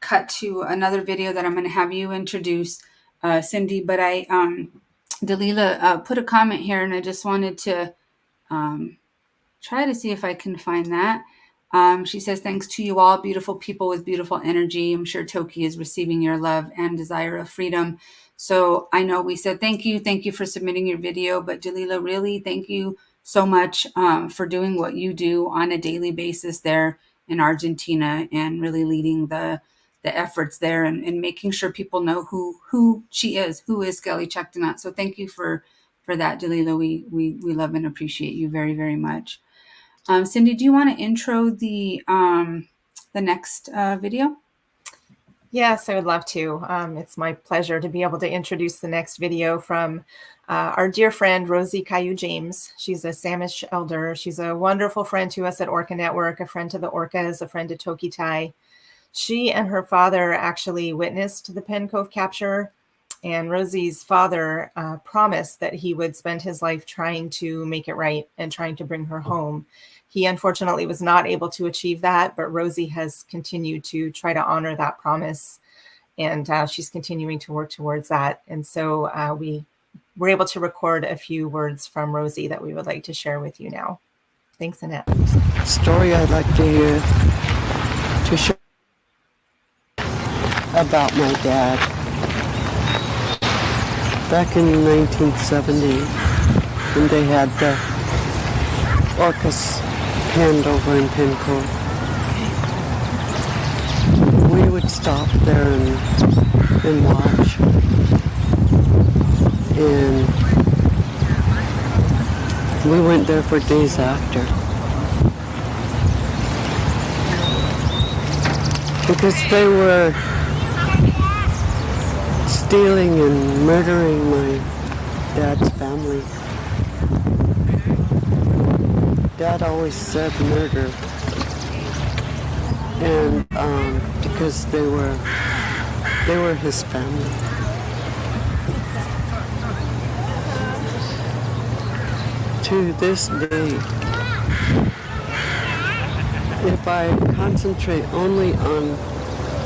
cut to another video that I'm going to have you introduce, Cindy, but Dalila put a comment here, and I just wanted to try to see if I can find that. She says, thanks to you all, beautiful people with beautiful energy. I'm sure Toki is receiving your love and desire of freedom. So I know we said thank you. Thank you for submitting your video. But Dalila, really, thank you so much for doing what you do on a daily basis there in Argentina and really leading the efforts there and making sure people know who she is, who is Sk'aliCh'elh-tenaut. So thank you for that, Dalila. We love and appreciate you very, very much. Cindy, do you want to intro the next video? Yes, I would love to. It's my pleasure to be able to introduce the next video from our dear friend, Rosie Caillou-James. She's a Samish elder. She's a wonderful friend to us at Orca Network, a friend to the Orcas, a friend to Tokitae. She and her father actually witnessed the Penn Cove capture, and Rosie's father promised that he would spend his life trying to make it right and trying to bring her home. He unfortunately was not able to achieve that, but Rosie has continued to try to honor that promise, and she's continuing to work towards that. And so we were able to record a few words from Rosie that we would like to share with you now. Thanks, Annette. Story I'd like to hear to share about my dad. Back in 1970, when they had the orcas penned over in Penn Cove, we would stop there and watch. And we went there for days after. Because they were stealing and murdering my dad's family. Dad always said murder, and because they were his family. To this day, if I concentrate only on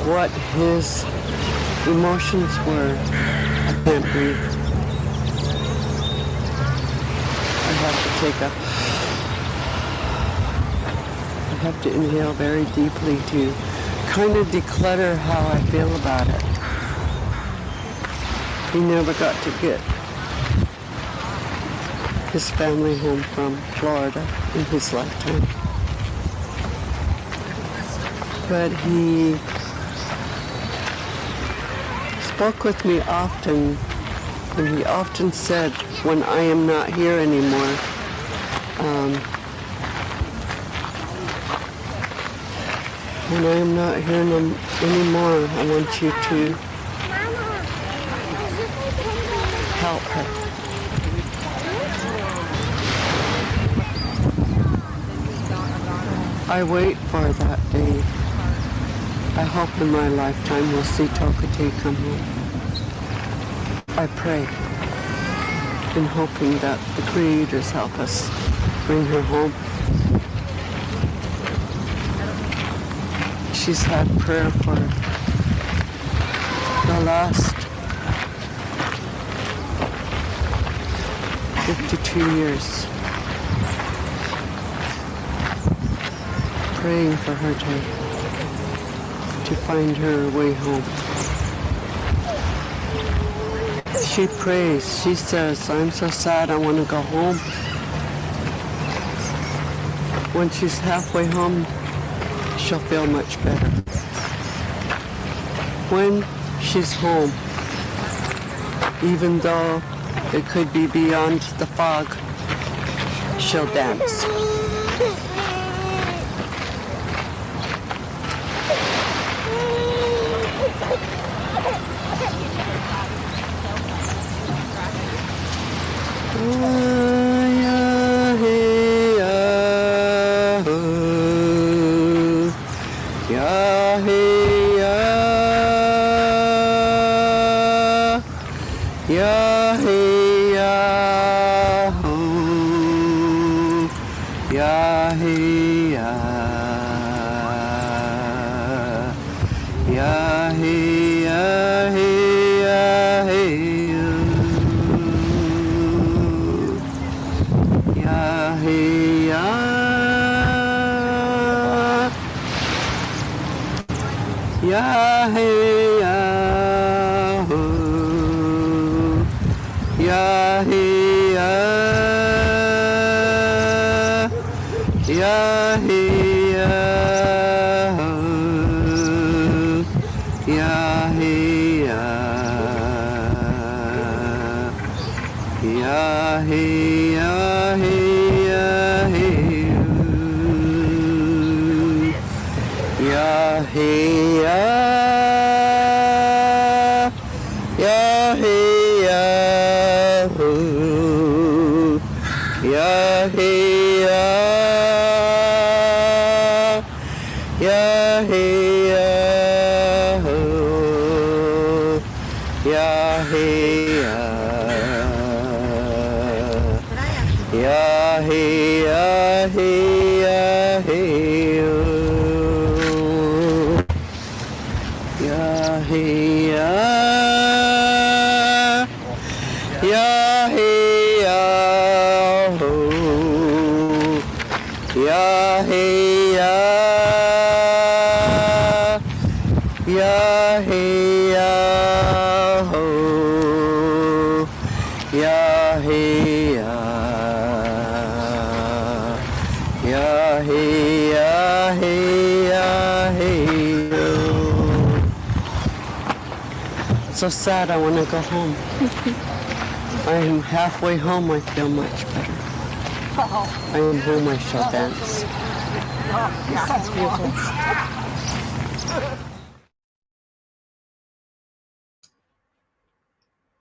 what his emotions were, I can't breathe. I have to inhale very deeply to kind of declutter how I feel about it. He never got to get his family home from Florida in his lifetime. But he spoke with me often, and he often said, when I am not here anymore, when I am not here anymore, I want you to help her. I wait for that day. I hope in my lifetime we'll see Tokitae come home. I pray, in hoping that the Creators help us bring her home. She's had prayer for the last 52 years, praying for her to find her way home. She prays, she says, I'm so sad, I want to go home. When she's halfway home, she'll feel much better. When she's home, even though it could be beyond the fog, she'll dance. ya hey ya ho, ya hey ya, ya hey ya ho, ya hey ya, ya hey ya hey ya hey ya hey ya, ya hey ya ho, ya hey ya, ya hey ya ho, ya hey ya, ya hey ya hey ya hey oh. Ya hey ya, ya hey ya ho, ya hey ya, ya hey ya ho, ya hey ya, ya hey ya hey ya hey yo. So sad I want to go home. I am halfway home, I feel much better. I am home, I shall dance. That's beautiful.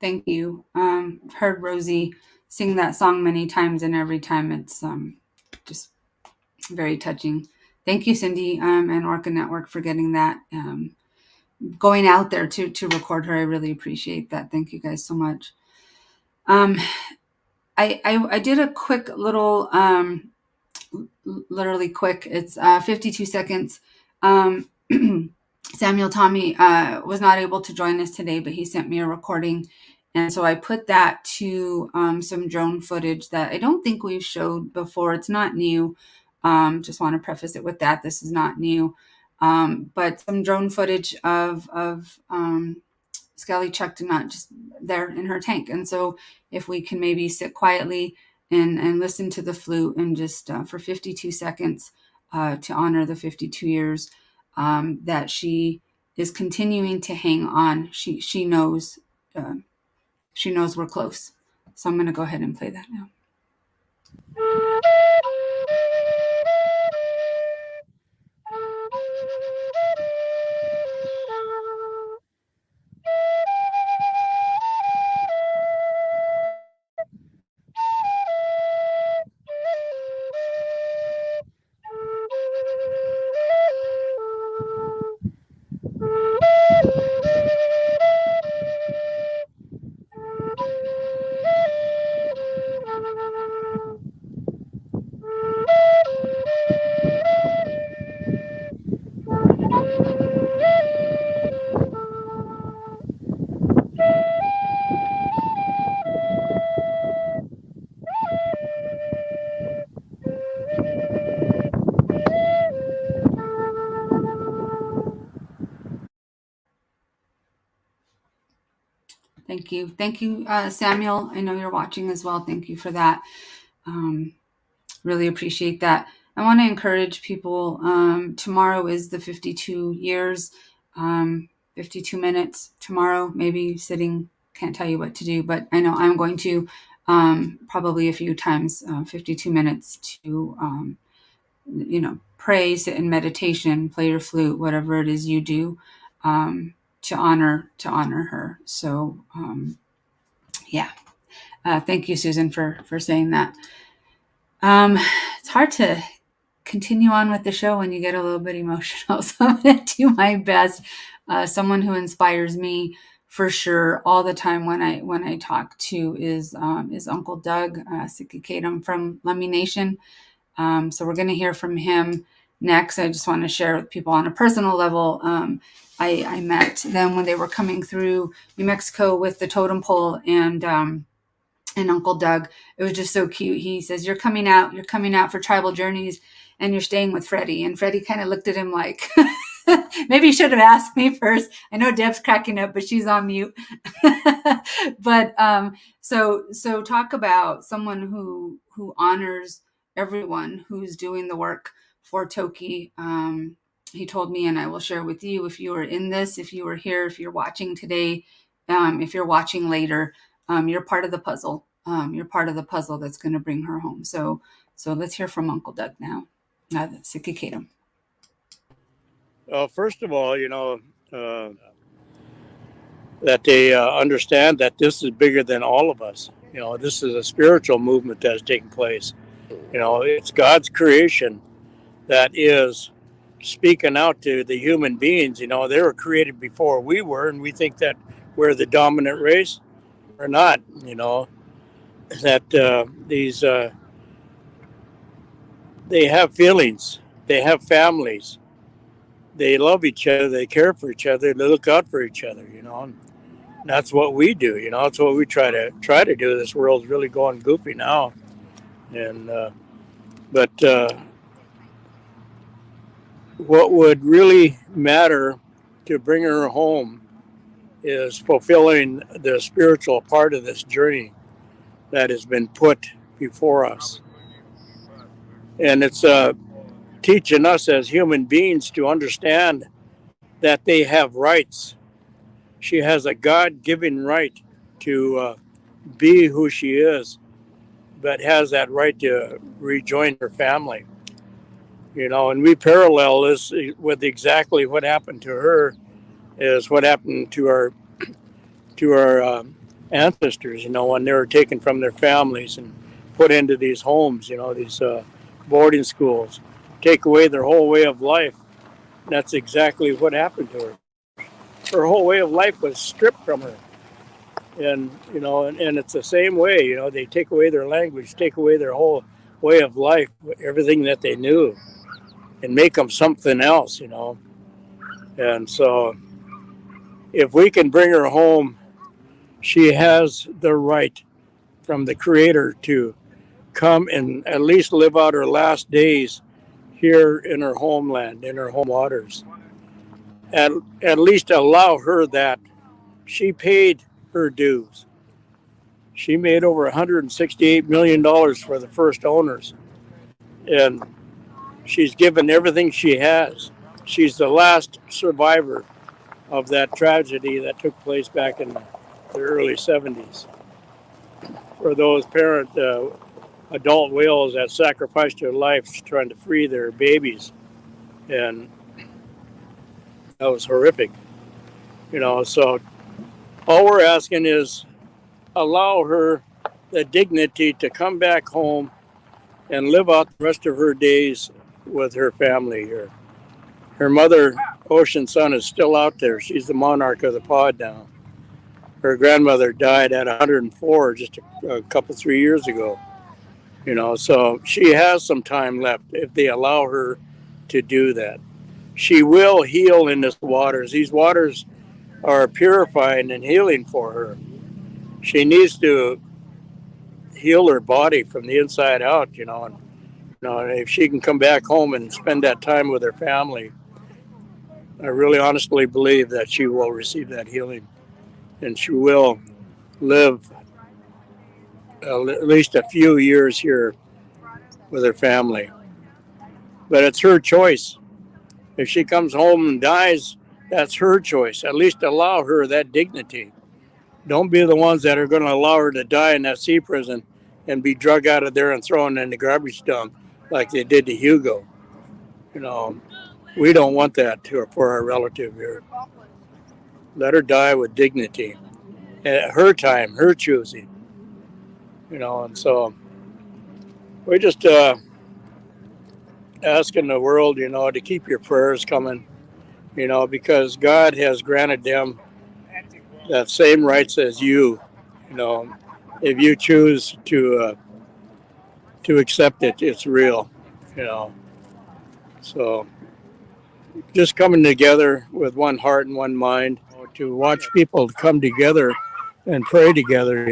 Thank you. I've heard Rosie sing that song many times, and every time it's just very touching. Thank you, Cindy, and Orca Network for getting that, going out there to record her. I really appreciate that. Thank you guys so much. I did a quick little, literally quick. It's 52 seconds. Samuel Tommy was not able to join us today, but he sent me a recording. And so I put that to some drone footage that I don't think we've showed before. It's not new. Just want to preface it with that. This is not new. But some drone footage of Sk'aliCh'elh-tenaut just there in her tank. And so if we can maybe sit quietly and listen to the flute and just for 52 seconds to honor the 52 years that she is continuing to hang on. She knows we're close. So I'm going to go ahead and play that now. Thank you. Thank you, Samuel. I know you're watching as well. Thank you for that. Really appreciate that. I want to encourage people. Tomorrow is the 52 years, 52 minutes tomorrow, maybe sitting, can't tell you what to do, but I know I'm going to probably a few times, 52 minutes to, pray, sit in meditation, play your flute, whatever it is you do, to honor her. So, yeah. Thank you, Susan, for saying that. It's hard to continue on with the show when you get a little bit emotional. So I'm going to do my best. Someone who inspires me for sure all the time when I talk to is Uncle Doug Sk'aliCh'elh-tenaut from Lummi Nation. So we're going to hear from him next. I just want to share with people on a personal level. I met them when they were coming through New Mexico with the totem pole, and Uncle Doug, it was just so cute. He says, you're coming out for tribal journeys and you're staying with Freddie. And Freddie kind of looked at him like, Maybe you should have asked me first. I know Deb's cracking up, but she's on mute. But so talk about someone who honors everyone who's doing the work for Toki. He told me, and I will share with you, if you are in this, if you are here, if you're watching today, if you're watching later, you're part of the puzzle. You're part of the puzzle that's going to bring her home. So let's hear from Uncle Doug now. Sk'aliCh'elh-tenaut. First of all, that they understand that this is bigger than all of us. This is a spiritual movement that is taking place. It's God's creation that is speaking out to the human beings. They were created before we were, and we think that we're the dominant race. We're not. That these they have feelings, they have families, they love each other, they care for each other, they look out for each other. And that's what we do. That's what we try to do. This world's really going goofy now, and but what would really matter to bring her home is fulfilling the spiritual part of this journey that has been put before us. And it's teaching us as human beings to understand that they have rights. She has a God-given right to be who she is, but has that right to rejoin her family. And we parallel this with exactly what happened to her is what happened to our ancestors, when they were taken from their families and put into these homes, these boarding schools, take away their whole way of life. And that's exactly what happened to her. Her whole way of life was stripped from her. And, and it's the same way, they take away their language, take away their whole way of life, everything that they knew, and make them something else, And so if we can bring her home, she has the right from the Creator to come and at least live out her last days here in her homeland, in her home waters. At least allow her that. She paid her dues. She made over $168 million for the first owners. And she's given everything she has. She's the last survivor of that tragedy that took place back in the early 70s. For those parent adult whales that sacrificed their lives trying to free their babies. And that was horrific. So all we're asking is allow her the dignity to come back home and live out the rest of her days with her family here. Her mother, Ocean Sun, is still out there. She's the monarch of the pod now. Her grandmother died at 104 just a couple, 3 years ago. So she has some time left if they allow her to do that. She will heal in these waters. These waters are purifying and healing for her. She needs to heal her body from the inside out, and if she can come back home and spend that time with her family, I really honestly believe that she will receive that healing, and she will live at least a few years here with her family. But it's her choice. If she comes home and dies, that's her choice. At least allow her that dignity. Don't be the ones that are going to allow her to die in that sea prison and be drug out of there and thrown in the garbage dump like they did to Hugo. We don't want that for our relative here. Let her die with dignity. At her time, her choosing. And so we're just asking the world, to keep your prayers coming, because God has granted them that same rights as you. If you choose to accept it, it's real. So just coming together with one heart and one mind to watch people come together and pray together,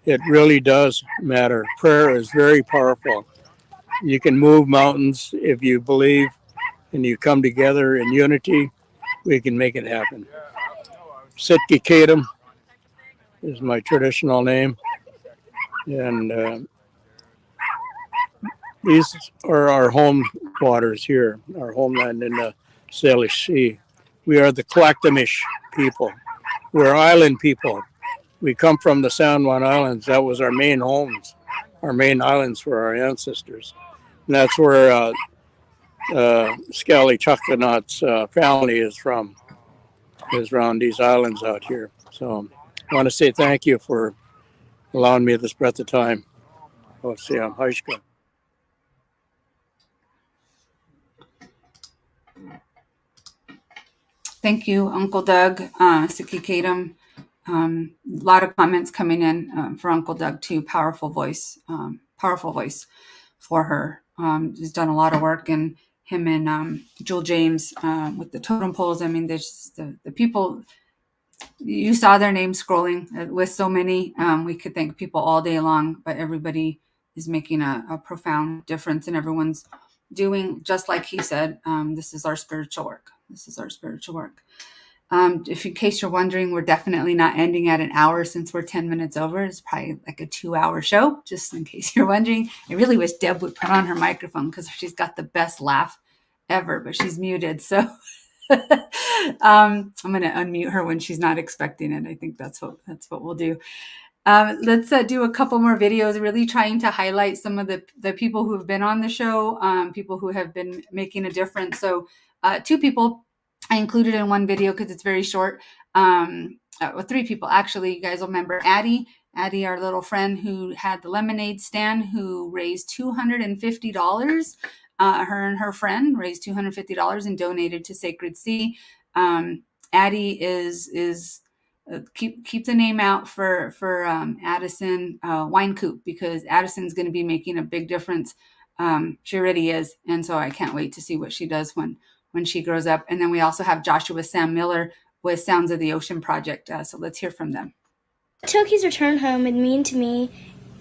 it really does matter. Prayer is very powerful. You can move mountains if you believe and you come together in unity, we can make it happen. Sk'aliCh'elh-tenaut is my traditional name, and these are our home waters here, our homeland in the Salish Sea. We are the Sk'aliCh'elh-tenaut people. We're island people. We come from the San Juan Islands. That was our main homes, our main islands for our ancestors. And that's where Sk'aliCh'elh-tenaut's family is from, is around these islands out here. So I want to say thank you for allowing me this breath of time. Sk'aliCh'elh-tenaut. Thank you, Uncle Doug, Sk'aliCh'elh-tenaut. A lot of comments coming in for Uncle Doug too. Powerful voice for her. He's done a lot of work, and him and Jewel James with the totem poles. I mean, there's the people. You saw their names scrolling with so many. We could thank people all day long, but everybody is making a profound difference, and everyone's doing just like he said. This is our spiritual work. This is our spiritual work. If in case you're wondering, we're definitely not ending at an hour since we're 10 minutes over. It's probably like a 2-hour show, just in case you're wondering. I really wish Deb would put on her microphone because she's got the best laugh ever, but she's muted. So I'm going to unmute her when she's not expecting it. I think that's what we'll do. Let's do a couple more videos, really trying to highlight some of the people who have been on the show, people who have been making a difference. So 2 people I included in one video because it's very short. 3 people, actually. You guys will remember Addie, our little friend who had the lemonade stand, who raised $250. Her and her friend raised $250 and donated to Sacred Sea. Addie is keep the name out for Addison Wine Coop, because Addison's going to be making a big difference. She already is, and so I can't wait to see what she does when she grows up. And then we also have Joshua Sam Miller with Sounds of the Ocean Project. So let's hear from them. Toki's return home would mean to me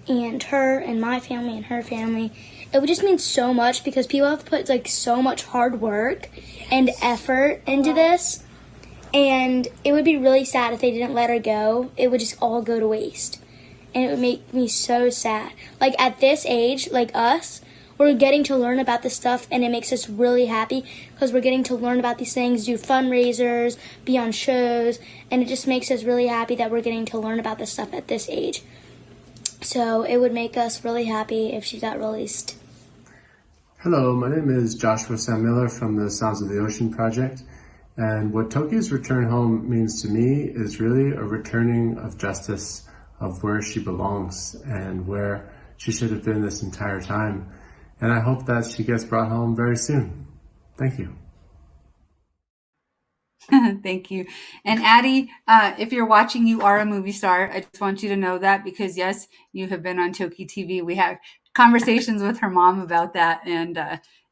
and her and my family and her family. It would just mean so much because people have put like so much hard work and effort into this. And it would be really sad if they didn't let her go. It would just all go to waste. And it would make me so sad. Like at this age, like us, we're getting to learn about this stuff, and it makes us really happy because we're getting to learn about these things, do fundraisers, be on shows, and it just makes us really happy that we're getting to learn about this stuff at this age. So it would make us really happy if she got released. Hello, my name is Joshua Sam Miller from the Sounds of the Ocean Project, and what Toki's return home means to me is really a returning of justice of where she belongs and where she should have been this entire time. And I hope that she gets brought home very soon. Thank you. Thank you. And Addie, if you're watching, you are a movie star. I just want you to know that, because yes, you have been on Toki TV. We have conversations with her mom about that. And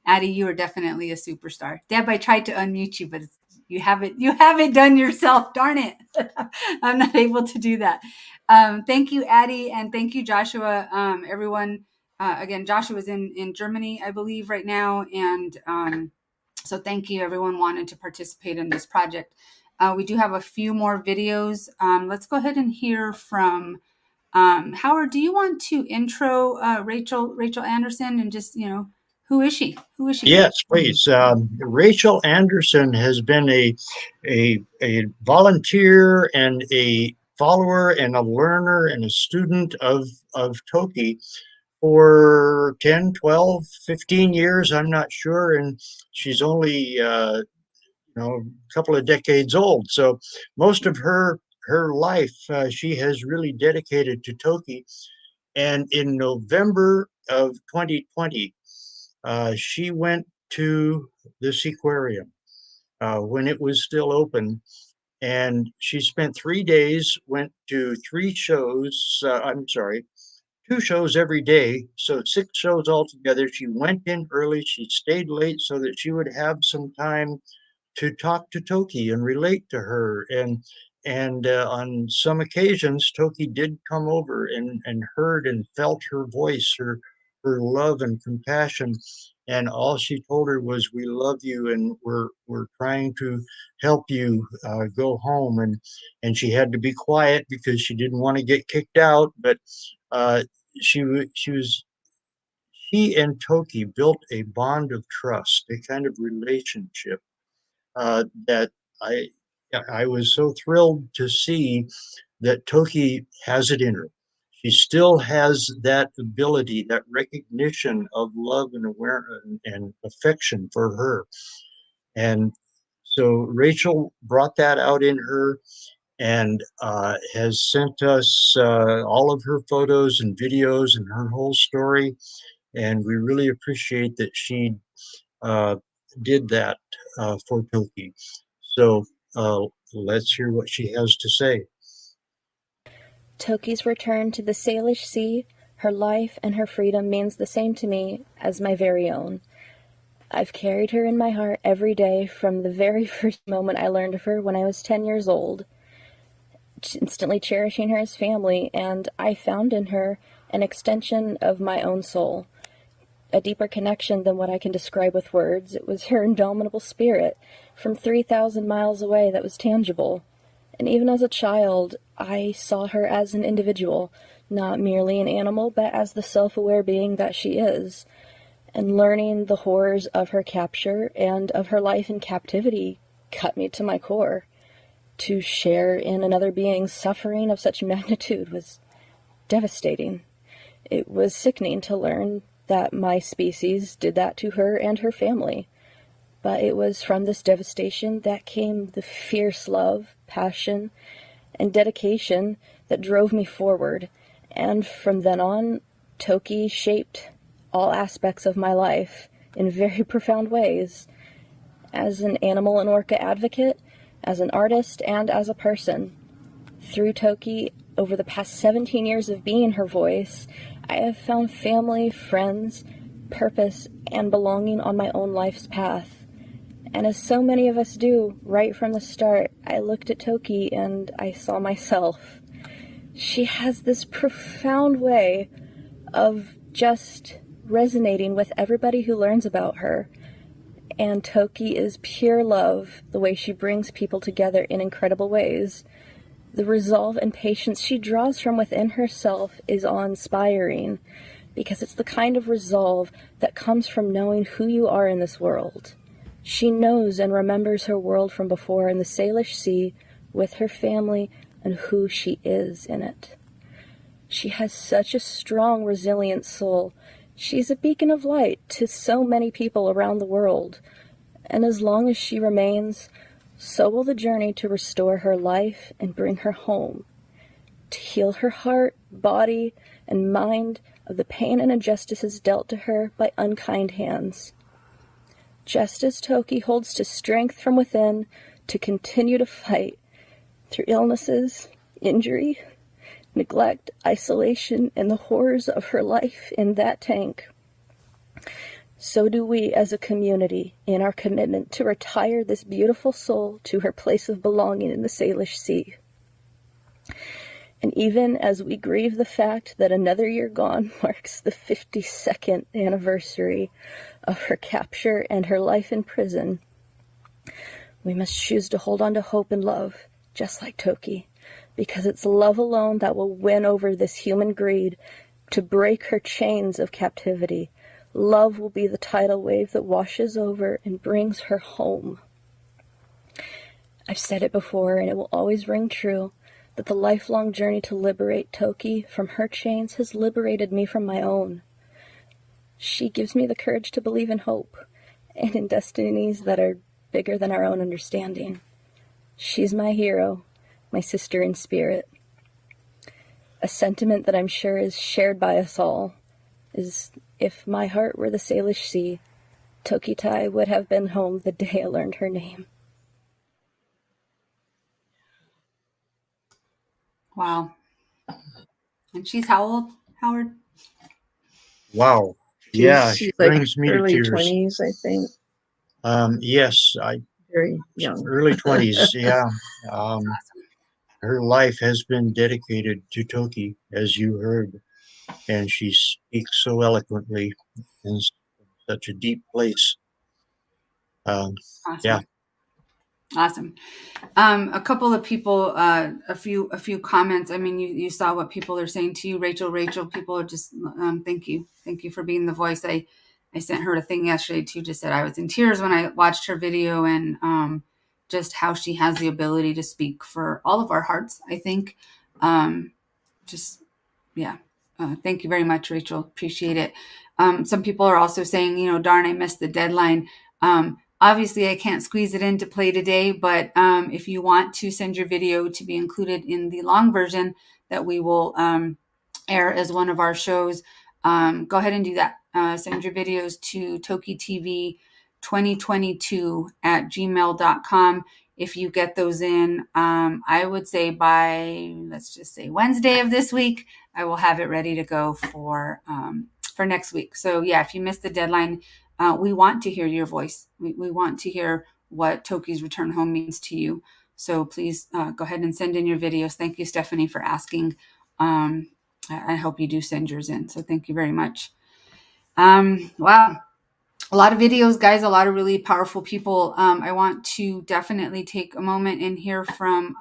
Addie, you are definitely a superstar. Deb, I tried to unmute you, but you haven't done yourself. Darn it. I'm not able to do that. Thank you, Addie. And thank you, Joshua. Everyone. Again, Joshua's in Germany, I believe, right now. And so thank you. Everyone wanted to participate in this project. We do have a few more videos. Let's go ahead and hear from Howard. Do you want to intro Rachel Anderson and just, who is she? Yes, please. Rachel Anderson has been a volunteer and a follower and a learner and a student of Toki for 10, 12, 15 years, I'm not sure. And she's only, a couple of decades old. So most of her life, she has really dedicated to Toki. And in November of 2020, she went to this aquarium when it was still open. And she spent 3 days, went to 3 shows, 2 shows every day, so 6 shows altogether. She went in early, she stayed late so that she would have some time to talk to Toki and relate to her. And on some occasions, Toki did come over and heard and felt her voice, her love and compassion. and all she told her was, "We love you, and we're trying to help you go home." And she had to be quiet because she didn't want to get kicked out. But uh, she and Toki built a bond of trust, a kind of relationship that I I was so thrilled to see that Toki has it in her. She still has that ability, that recognition of love and awareness and affection for her. And so Rachel brought that out in her and has sent us all of her photos and videos and her whole story. And we really appreciate that she uh, did that for Toki. So let's hear what she has to say. Toki's return to the Salish Sea, her life and her freedom means the same to me as my very own. I've carried her in my heart every day from the very first moment I learned of her when I was 10 years old, instantly cherishing her as family, and I found in her an extension of my own soul, a deeper connection than what I can describe with words. It was her indomitable spirit from 3,000 miles away that was tangible. And even as a child, I saw her as an individual, not merely an animal, but as the self-aware being that she is. And learning the horrors of her capture and of her life in captivity cut me to my core. To share in another being's suffering of such magnitude was devastating. It was sickening to learn that my species did that to her and her family. But it was from this devastation that came the fierce love, passion, and dedication that drove me forward. And from then on, Toki shaped all aspects of my life in very profound ways. As an animal and orca advocate, as an artist, and as a person. Through Toki, over the past 17 years of being her voice, I have found family, friends, purpose, and belonging on my own life's path. And as so many of us do, right from the start, I looked at Toki and I saw myself. She has this profound way of just resonating with everybody who learns about her. And Toki is pure love, the way she brings people together in incredible ways. The resolve and patience she draws from within herself is awe-inspiring, because it's the kind of resolve that comes from knowing who you are in this world. She knows and remembers her world from before in the Salish Sea with her family and who she is in it. She has such a strong, resilient soul. She's a beacon of light to so many people around the world. And as long as she remains, so will the journey to restore her life and bring her home, to heal her heart, body, and mind of the pain and injustices dealt to her by unkind hands. Just as Toki holds to strength from within to continue to fight through illnesses, injury, neglect, isolation, and the horrors of her life in that tank, so do we as a community in our commitment to retire this beautiful soul to her place of belonging in the Salish Sea. And even as we grieve the fact that another year gone marks the 52nd anniversary of her capture and her life in prison, we must choose to hold on to hope and love, just like Toki, because it's love alone that will win over this human greed to break her chains of captivity. Love will be the tidal wave that washes over and brings her home. I've said it before, and it will always ring true, that the lifelong journey to liberate Toki from her chains has liberated me from my own. She gives me the courage to believe in hope and in destinies that are bigger than our own understanding. She's my hero, my sister in spirit. A sentiment that I'm sure is shared by us all is, if my heart were the Salish Sea, Tokitae would have been home the day I learned her name. Wow. And she's how old, Howard? Wow. Yeah, She's she like brings me to early tears. 20s, I think. Yes, Very young. early 20s. Yeah. Her life has been dedicated to Toki, as you heard, and she speaks so eloquently. And such a deep place. Awesome. Yeah. Awesome. A couple of people, a few comments. I mean, you saw what people are saying to you, Rachel. People are just, thank you for being the voice. I sent her a thing yesterday too. Just said I was in tears when I watched her video, and just how she has the ability to speak for all of our hearts. I think, thank you very much, Rachel. Appreciate it. Some people are also saying, darn, I missed the deadline. Obviously, I can't squeeze it in to play today, but if you want to send your video to be included in the long version that we will air as one of our shows, go ahead and do that. Send your videos to TokiTV 2022@gmail.com. If you get those in, I would say by, let's just say Wednesday of this week, I will have it ready to go for next week. So yeah, if you missed the deadline, we want to hear your voice. We want to hear what Toki's return home means to you. So please go ahead and send in your videos. Thank you, Stephanie, for asking. I hope you do send yours in. So thank you very much. Wow. A lot of videos, guys, a lot of really powerful people. I want to definitely take a moment and hear from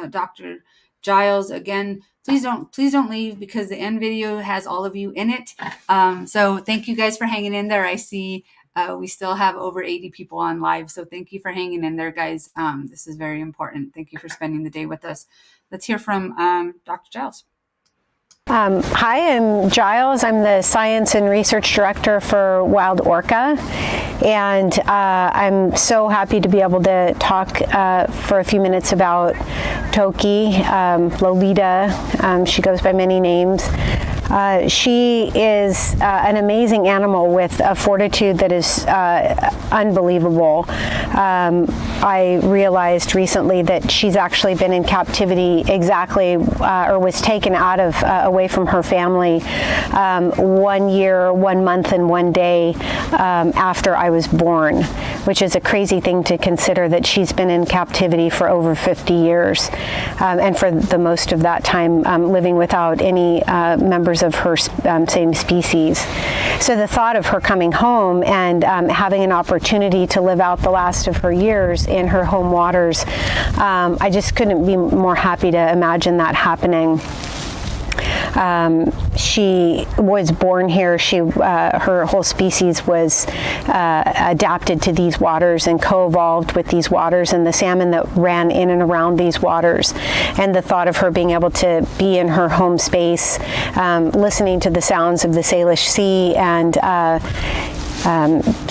Dr. Giles again. Please don't leave, because the end video has all of you in it. So thank you guys for hanging in there. I see we still have over 80 people on live. So thank you for hanging in there, guys. This is very important. Thank you for spending the day with us. Let's hear from Dr. Giles. Hi, I'm Giles. I'm the Science and Research Director for Wild Orca, and I'm so happy to be able to talk for a few minutes about Toki, Lolita. She goes by many names. She is an amazing animal with a fortitude that is unbelievable. I realized recently that she's actually been in captivity or was taken out of away from her family 1 year, 1 month, and 1 day after I was born, which is a crazy thing to consider, that she's been in captivity for over 50 years, and for the most of that time living without any members of her same species. So the thought of her coming home and having an opportunity to live out the last of her years in her home waters, I just couldn't be more happy to imagine that happening. She was born here. Her whole species was adapted to these waters and co-evolved with these waters and the salmon that ran in and around these waters. And the thought of her being able to be in her home space, listening to the sounds of the Salish Sea, and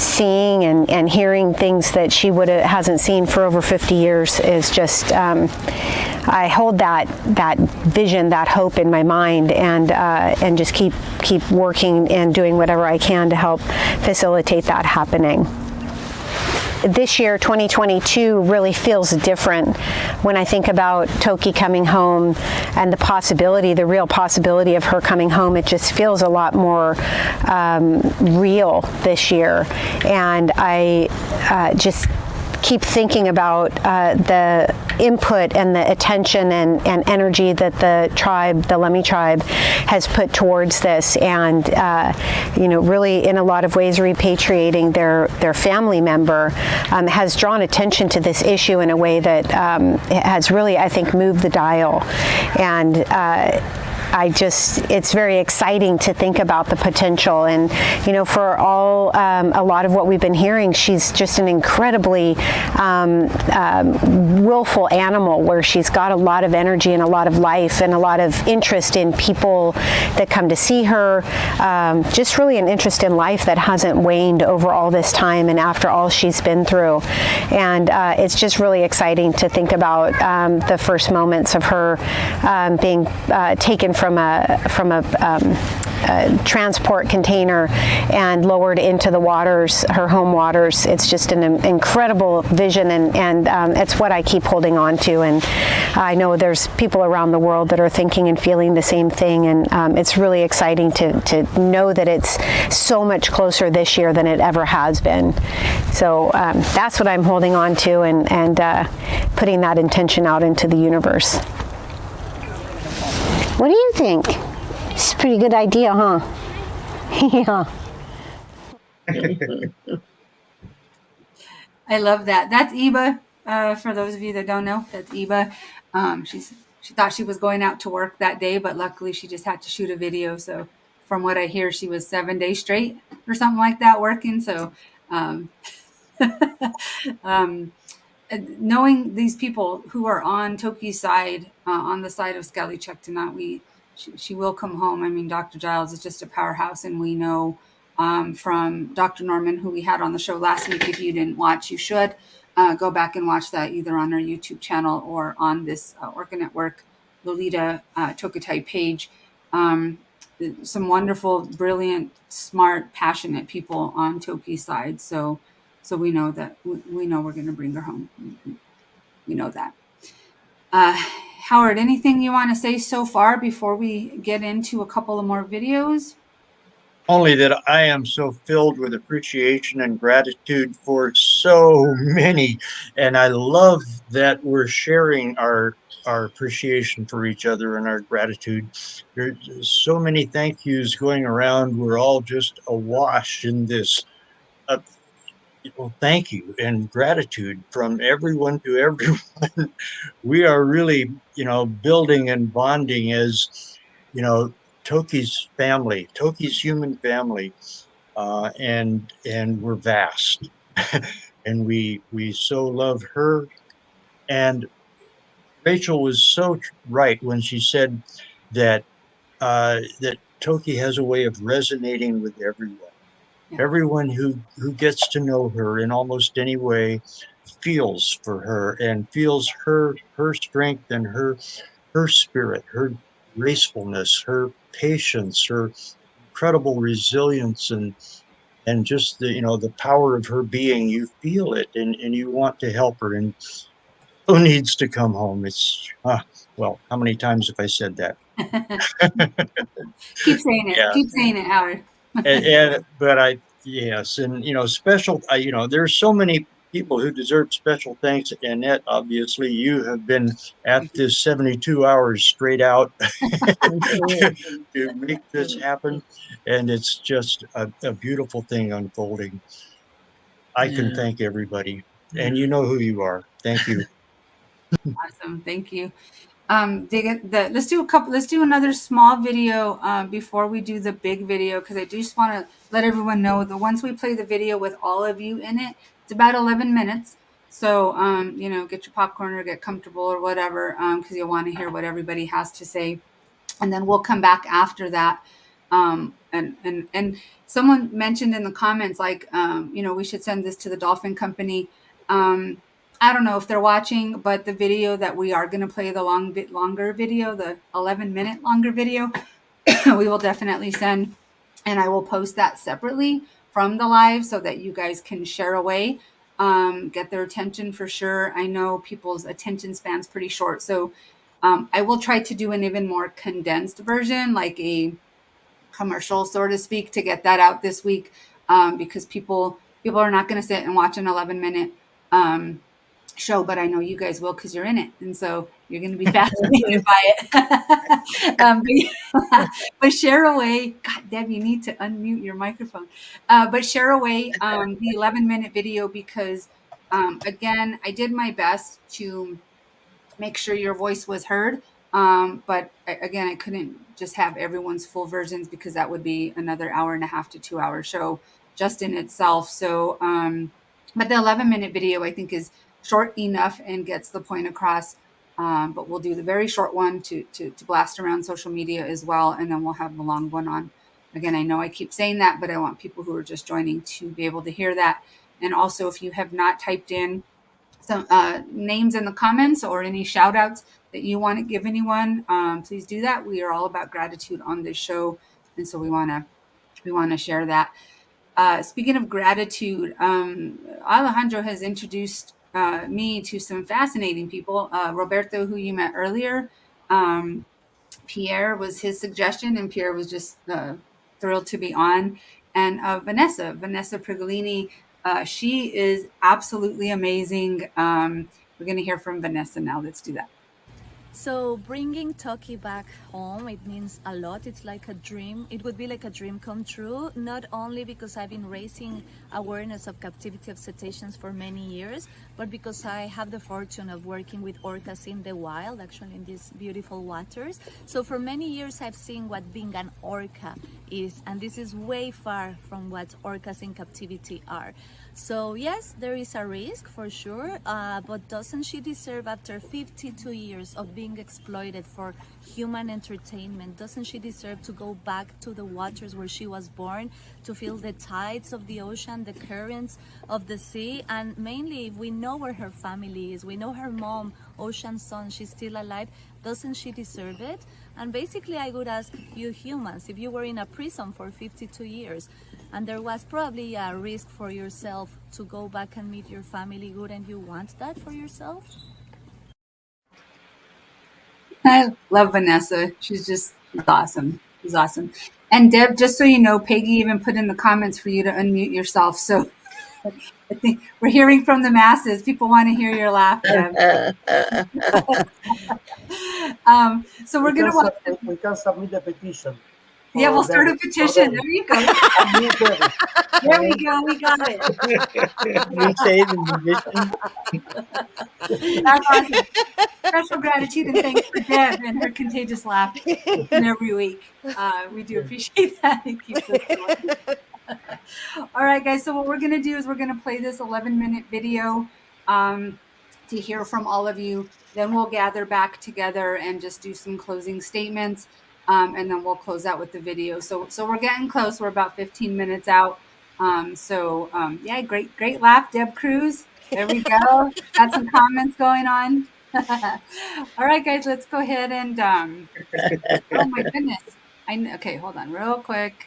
seeing and hearing things that she hasn't seen for over 50 years is just, I hold that vision, that hope in my mind, and just keep working and doing whatever I can to help facilitate that happening. This year, 2022, really feels different when I think about Toki coming home and the real possibility of her coming home. It just feels a lot more real this year. And I just keep thinking about the input and the attention and energy that the Lummi tribe has put towards this, and really in a lot of ways repatriating their family member has drawn attention to this issue in a way that has really, I think, moved the dial. And it's very exciting to think about the potential. And, for a lot of what we've been hearing, she's just an incredibly willful animal, where she's got a lot of energy and a lot of life and a lot of interest in people that come to see her. Just really an interest in life that hasn't waned over all this time and after all she's been through. And it's just really exciting to think about the first moments of her being taken from a transport container and lowered into the waters, her home waters. It's just an incredible vision, and it's what I keep holding on to. And I know there's people around the world that are thinking and feeling the same thing, and it's really exciting to know that it's so much closer this year than it ever has been. So that's what I'm holding on to, and putting that intention out into the universe. What do you think? It's a pretty good idea, huh? Yeah. I love that. That's Eba. For those of you that don't know, that's Eba. She thought she was going out to work that day, but luckily she just had to shoot a video. So from what I hear, she was 7 days straight or something like that working. So um, um, knowing these people who are on Toki's side, on the side of Sk'aliCh'elh-tenaut, she will come home. I mean, Dr. Giles is just a powerhouse, and we know from Dr. Norman, who we had on the show last week. If you didn't watch, you should go back and watch that either on our YouTube channel or on this Orca Network Lolita Tokitae page. Some wonderful, brilliant, smart, passionate people on Toki's side. So we know that we know we're going to bring her home. We know that. Howard, anything you want to say so far before we get into a couple of more videos? Only that I am so filled with appreciation and gratitude for so many. And I love that we're sharing our appreciation for each other and our gratitude. There's so many thank yous going around. We're all just awash in this thank you and gratitude from everyone to everyone. We are really, building and bonding as, Toki's family, Toki's human family, and we're vast, and we so love her. And Rachel was so right when she said that that Toki has a way of resonating with everyone. Everyone who gets to know her in almost any way feels for her and feels her strength and her spirit, her gracefulness, her patience, her incredible resilience, and just the power of her being. You feel it, and you want to help her, and who needs to come home. It's well, how many times have I said that? Keep saying it. Yeah. Keep saying it, Howard. But yes, and special. There's so many people who deserve special thanks. Annette, obviously, you have been at this 72 hours straight out to make this happen, and it's just a beautiful thing unfolding. I can thank everybody, and you know who you are. Thank you. Awesome. Thank you. Let's do a couple. Let's do another small video before we do the big video, because I just want to let everyone know the once we play the video with all of you in it, it's about 11 minutes. So get your popcorn or get comfortable or whatever, because you'll want to hear what everybody has to say, and then we'll come back after that. And someone mentioned in the comments, like, we should send this to the dolphin company. I don't know if they're watching, but the video that we are going to play, the longer video, the 11-minute longer video, we will definitely send, and I will post that separately from the live so that you guys can share away, get their attention for sure. I know people's attention span's pretty short, so I will try to do an even more condensed version, like a commercial, so to speak, to get that out this week, because people are not going to sit and watch an 11-minute show, but I know you guys will because you're in it, and so you're going to be fascinated by it. But share away. God, Deb, you need to unmute your microphone. But share away the 11-minute video, because again, I did my best to make sure your voice was heard. But again, I couldn't just have everyone's full versions, because that would be another hour and a half to 2 hour show just in itself. So, but the 11-minute video, I think, is short enough and gets the point across. But we'll do the very short one to blast around social media as well. And then we'll have the long one on. Again, I know I keep saying that, but I want people who are just joining to be able to hear that. And also, if you have not typed in some names in the comments or any shout outs that you want to give anyone, please do that. We are all about gratitude on this show, and so we want to share that. Speaking of gratitude, Alejandro has introduced me to some fascinating people. Roberto, who you met earlier, Pierre was his suggestion, and Pierre was just thrilled to be on. And Vanessa Prigolini, she is absolutely amazing. We're going to hear from Vanessa now. Let's do that. So bringing Toki back home, it means a lot. It's like a dream. It would be like a dream come true, not only because I've been raising awareness of captivity of cetaceans for many years, but because I have the fortune of working with orcas in the wild, actually in these beautiful waters. So for many years I've seen what being an orca is, and this is way far from what orcas in captivity are. So yes, there is a risk for sure, but doesn't she deserve, after 52 years of being exploited for human entertainment, doesn't she deserve to go back to the waters where she was born, to feel the tides of the ocean, the currents of the sea? And mainly, if we know where her family is, we know her mom, Ocean Sun, she's still alive, doesn't she deserve it? And basically I would ask you humans, if you were in a prison for 52 years and there was probably a risk for yourself to go back and meet your family, wouldn't you want that for yourself? I love Vanessa. She's awesome. She's awesome. And Deb, just so you know, Peggy even put in the comments for you to unmute yourself. So I think we're hearing from the masses. People want to hear your laugh, Deb. So we're going to watch. We can submit a petition. Yeah, we'll start a petition. There you go. There we go. We got it. You say the mission. That's awesome. Special gratitude and thanks for Deb and her contagious laugh every week. We do appreciate that. It keeps us going. All right, guys. So what we're going to do is we're going to play this 11-minute video to hear from all of you. Then we'll gather back together and just do some closing statements. And then we'll close out with the video. So we're getting close. We're about 15 minutes out. Yeah, great laugh, Deb Cruz. There we go. Got some comments going on. All right, guys, let's go ahead and, oh my goodness. Okay, hold on real quick.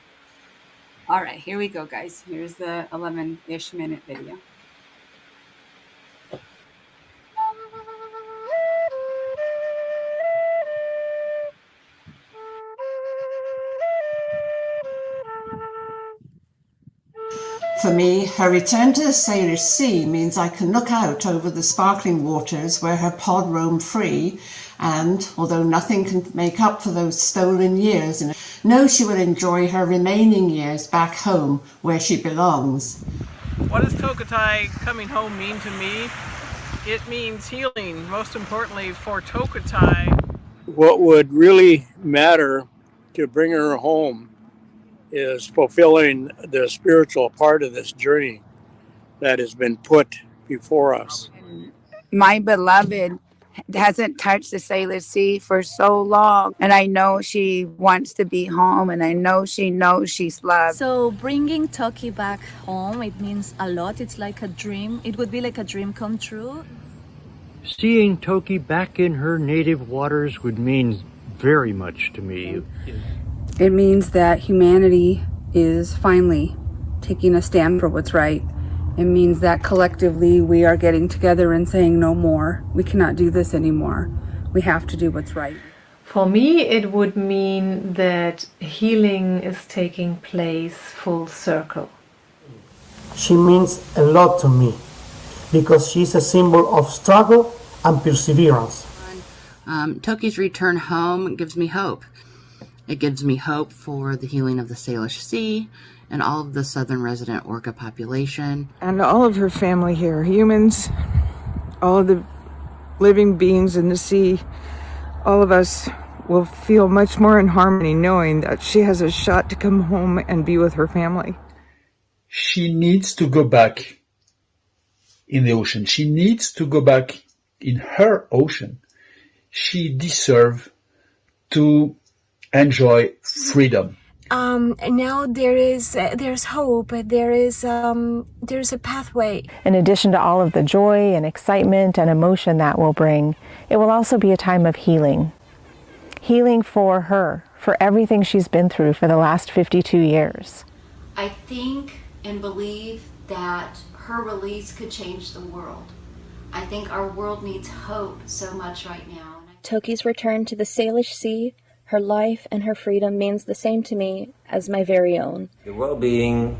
All right, here we go, guys. Here's the 11-ish minute video. For me, her return to the Salish Sea means I can look out over the sparkling waters where her pod roamed free and, although nothing can make up for those stolen years, know she will enjoy her remaining years back home where she belongs. What does Tokitae coming home mean to me? It means healing, most importantly for Tokitae. What would really matter to bring her home is fulfilling the spiritual part of this journey that has been put before us. My beloved hasn't touched the Salish Sea for so long, and I know she wants to be home, and I know she knows she's loved. So bringing Toki back home, it means a lot. It's like a dream. It would be like a dream come true. Seeing Toki back in her native waters would mean very much to me. It means that humanity is finally taking a stand for what's right. It means that collectively we are getting together and saying no more. We cannot do this anymore. We have to do what's right. For me, it would mean that healing is taking place full circle. She means a lot to me because she's a symbol of struggle and perseverance. Toki's return home gives me hope. It gives me hope for the healing of the Salish Sea and all of the southern resident orca population. And all of her family here, humans, all of the living beings in the sea, all of us will feel much more in harmony knowing that she has a shot to come home and be with her family. She needs to go back in the ocean. She needs to go back in her ocean. She deserves to enjoy freedom. Now there's hope. There's a pathway. In addition to all of the joy and excitement and emotion that will bring, it will also be a time of healing. Healing for her, for everything she's been through for the last 52 years. I think and believe that her release could change the world. I think our world needs hope so much right now. Toki's return to the Salish Sea, her life and her freedom means the same to me as my very own. The well-being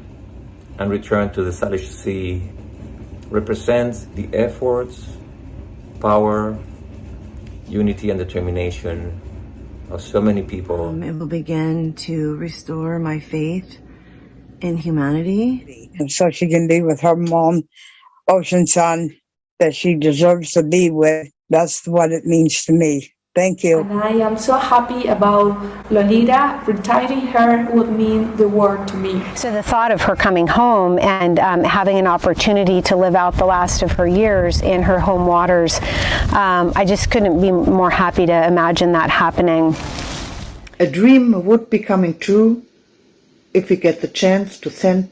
and return to the Salish Sea represents the efforts, power, unity and determination of so many people. It will begin to restore my faith in humanity. And so she can be with her mom, Ocean Sun, that she deserves to be with. That's what it means to me. Thank you. And I am so happy about Lolita. Retiring her would mean the world to me. So the thought of her coming home and having an opportunity to live out the last of her years in her home waters, I just couldn't be more happy to imagine that happening. A dream would be coming true if we get the chance to send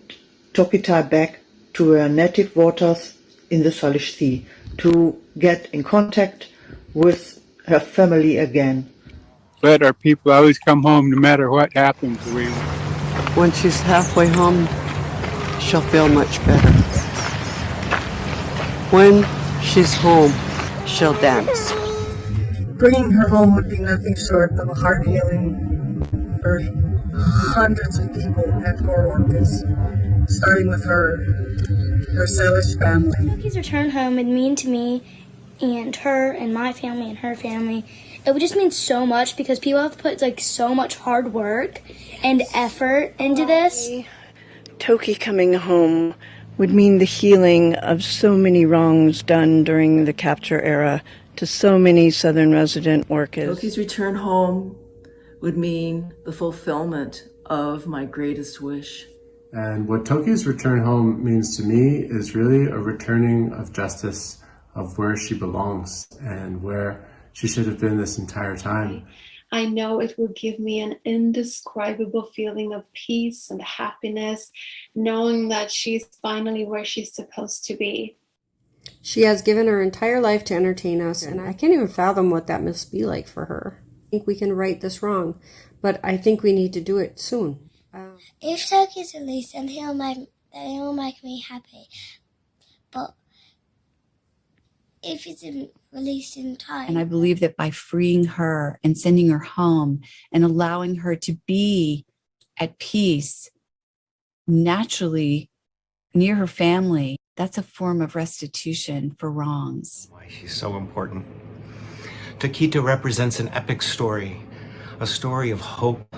Tokitae back to her native waters in the Sk'aliCh'elh Sea, to get in contact with her family again. Let our people always come home no matter what happens. When she's halfway home, she'll feel much better. When she's home, she'll dance. Bringing her home would be nothing short of a heart healing for hundreds of people at Core Orcas, starting with her Sk'aliCh'elh family. Toki's return home would mean to me and her and my family and her family, it would just mean so much because people have put like so much hard work and effort into this. Toki coming home would mean the healing of so many wrongs done during the capture era to so many southern resident orcas. Toki's return home would mean the fulfillment of my greatest wish. And what Toki's return home means to me is really a returning of justice, of where she belongs and where she should have been this entire time. I know it will give me an indescribable feeling of peace and happiness, knowing that she's finally where she's supposed to be. She has given her entire life to entertain us, and I can't even fathom what that must be like for her. I think we can right this wrong, but I think we need to do it soon. If Toki's released, then he'll make me happy. But if it's released in time. And I believe that by freeing her and sending her home and allowing her to be at peace naturally near her family, that's a form of restitution for wrongs. Why she's so important. Tokitae represents an epic story, a story of hope,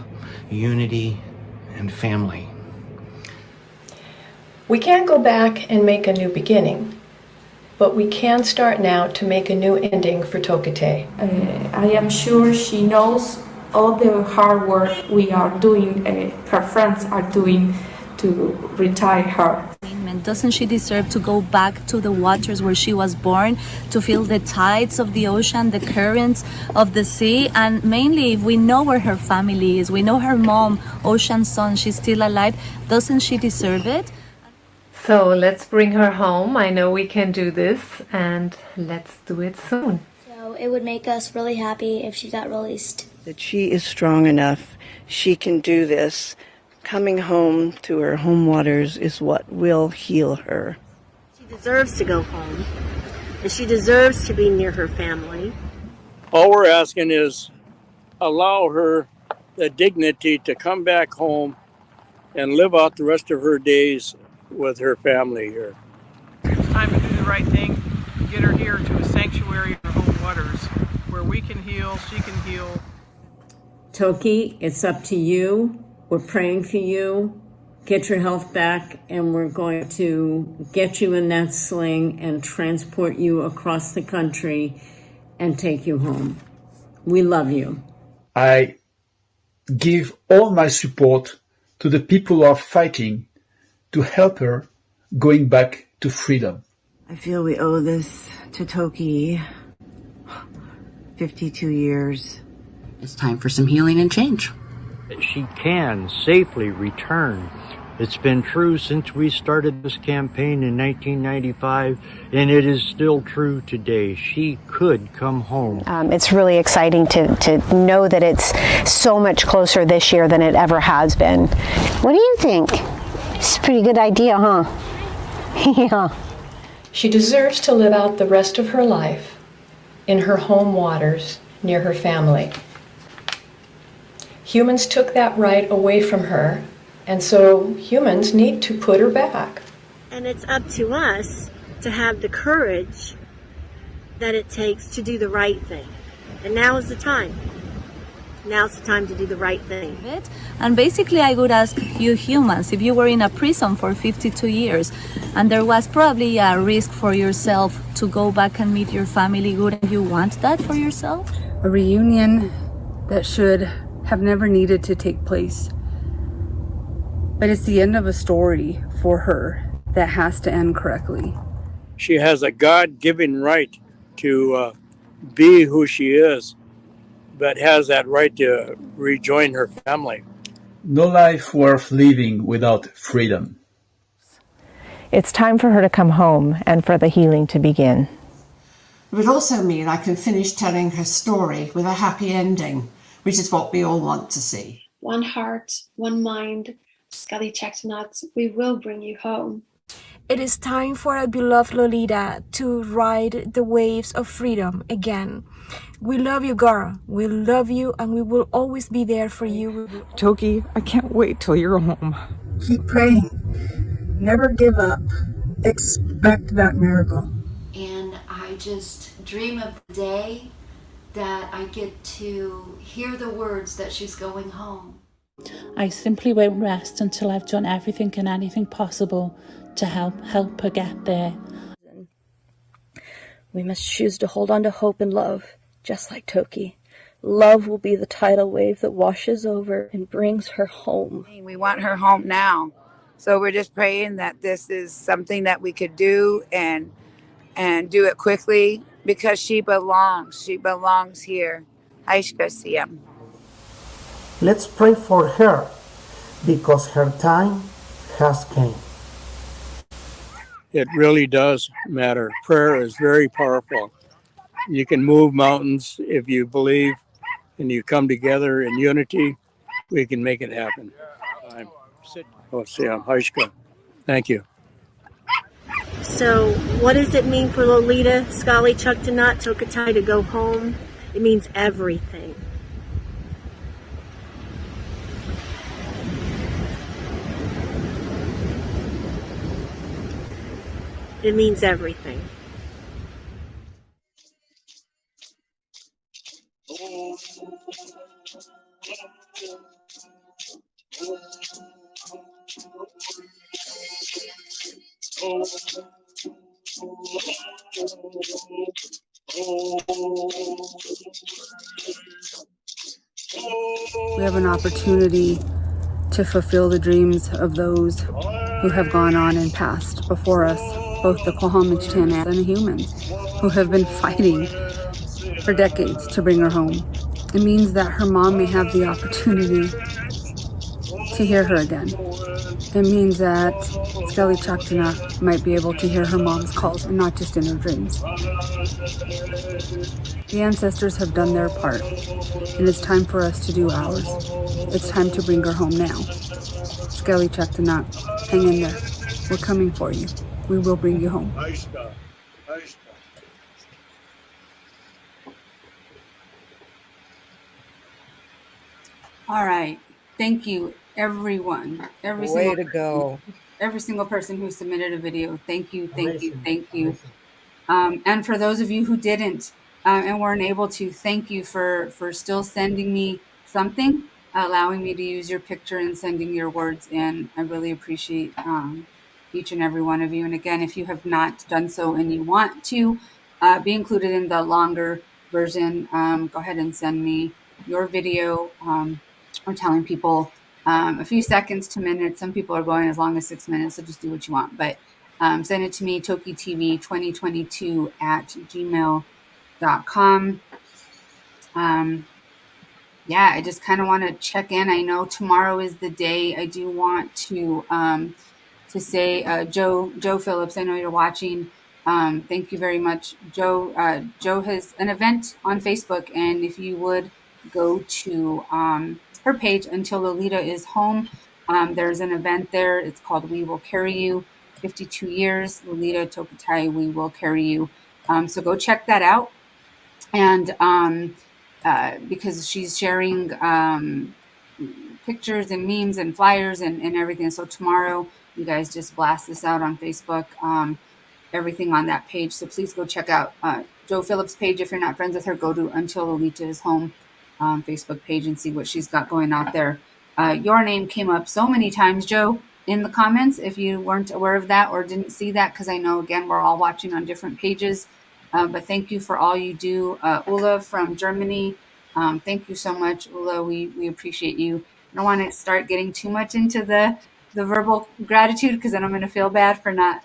unity, and family. We can't go back and make a new beginning, but we can start now to make a new ending for Tokitae. I am sure she knows all the hard work we are doing, her friends are doing to retire her. Doesn't she deserve to go back to the waters where she was born, to feel the tides of the ocean, the currents of the sea? And mainly, if we know where her family is, we know her mom, Ocean Sun, she's still alive, doesn't she deserve it? So let's bring her home. I know we can do this, and let's do it soon. So it would make us really happy if she got released. That she is strong enough, she can do this. Coming home to her home waters is what will heal her. She deserves to go home, and she deserves to be near her family. All we're asking is allow her the dignity to come back home and live out the rest of her days with her family here. It's time to do the right thing, get her here to a sanctuary in her home waters where we can heal, she can heal. Toki, it's up to you. We're praying for you. Get your health back, and we're going to get you in that sling and transport you across the country and take you home. We love you. I give all my support to the people who are fighting to help her going back to freedom. I feel we owe this to Toki. 52 years. It's time for some healing and change. She can safely return. It's been true since we started this campaign in 1995, and it is still true today. She could come home. It's really exciting to know that it's so much closer this year than it ever has been. What do you think? It's a pretty good idea, huh? Yeah. She deserves to live out the rest of her life in her home waters near her family. Humans took that right away from her, and so humans need to put her back. And it's up to us to have the courage that it takes to do the right thing. And now is the time. Now's the time to do the right thing. And basically, I would ask you humans, if you were in a prison for 52 years and there was probably a risk for yourself to go back and meet your family, wouldn't you want that for yourself? A reunion that should have never needed to take place. But it's the end of a story for her that has to end correctly. She has a God-given right to be who she is, but has that right to rejoin her family. No life worth living without freedom. It's time for her to come home and for the healing to begin. It would also mean I can finish telling her story with a happy ending, which is what we all want to see. One heart, one mind, Sk'aliCh'elh-tenaut, we will bring you home. It is time for our beloved Lolita to ride the waves of freedom again. We love you, girl. We love you, and we will always be there for you. Toki, I can't wait till you're home. Keep praying. Never give up. Expect that miracle. And I just dream of the day that I get to hear the words that she's going home. I simply won't rest until I've done everything and anything possible to help her get there. We must choose to hold on to hope and love, just like Toki. Love will be the tidal wave that washes over and brings her home. We want her home now. So we're just praying that this is something that we could do and do it quickly because she belongs. She belongs here. Sk'aliCh'elh-tenaut. Let's pray for her because her time has came. It really does matter. Prayer is very powerful. You can move mountains if you believe and you come together in unity. We can make it happen. Thank you. So what does it mean for Lolita, Sk'aliCh'elh-tenaut, Tokitae to go home? It means everything. It means everything. We have an opportunity to fulfill the dreams of those who have gone on and passed before us, both the Sk'aliCh'elh-tenaut and the humans who have been fighting for decades to bring her home. It means that her mom may have the opportunity to hear her again. It means that Sk'aliCh'elh-tenaut might be able to hear her mom's calls and not just in her dreams. The ancestors have done their part, and it's time for us to do ours. It's time to bring her home now. Sk'aliCh'elh-tenaut, hang in there. We're coming for you. We will bring you home. All right. Thank you, everyone. Every single person who submitted a video. Thank you. And for those of you who didn't and weren't able to, thank you for still sending me something, allowing me to use your picture and sending your words in. I really appreciate each and every one of you. And again, if you have not done so and you want to be included in the longer version, go ahead and send me your video or telling people a few seconds to minutes. Some people are going as long as 6 minutes, so just do what you want. But send it to me, TokiTV 2022 at gmail.com. Yeah, I just kind of want to check in. I know tomorrow is the day. I do want to say, Joe Phillips, I know you're watching. Thank you very much. Joe has an event on Facebook, and if you would go to her page, Until Lolita is Home, there's an event there. It's called We Will Carry You, 52 years, Lolita, Tokitae, We Will Carry You. So go check that out. And because she's sharing pictures and memes and flyers and everything. So tomorrow, you guys just blast this out on Facebook. everything on that page. So please go check out Joe Phillips' page. If you're not friends with her, go to Until Lolita is Home Facebook page and see what she's got going out there. Your name came up so many times, Joe, in the comments, if you weren't aware of that or didn't see that, because I know, again, we're all watching on different pages. But thank you for all you do. Ulla from Germany, thank you so much, Ulla. We appreciate you. I don't want to start getting too much into the verbal gratitude, because then I'm going to feel bad for not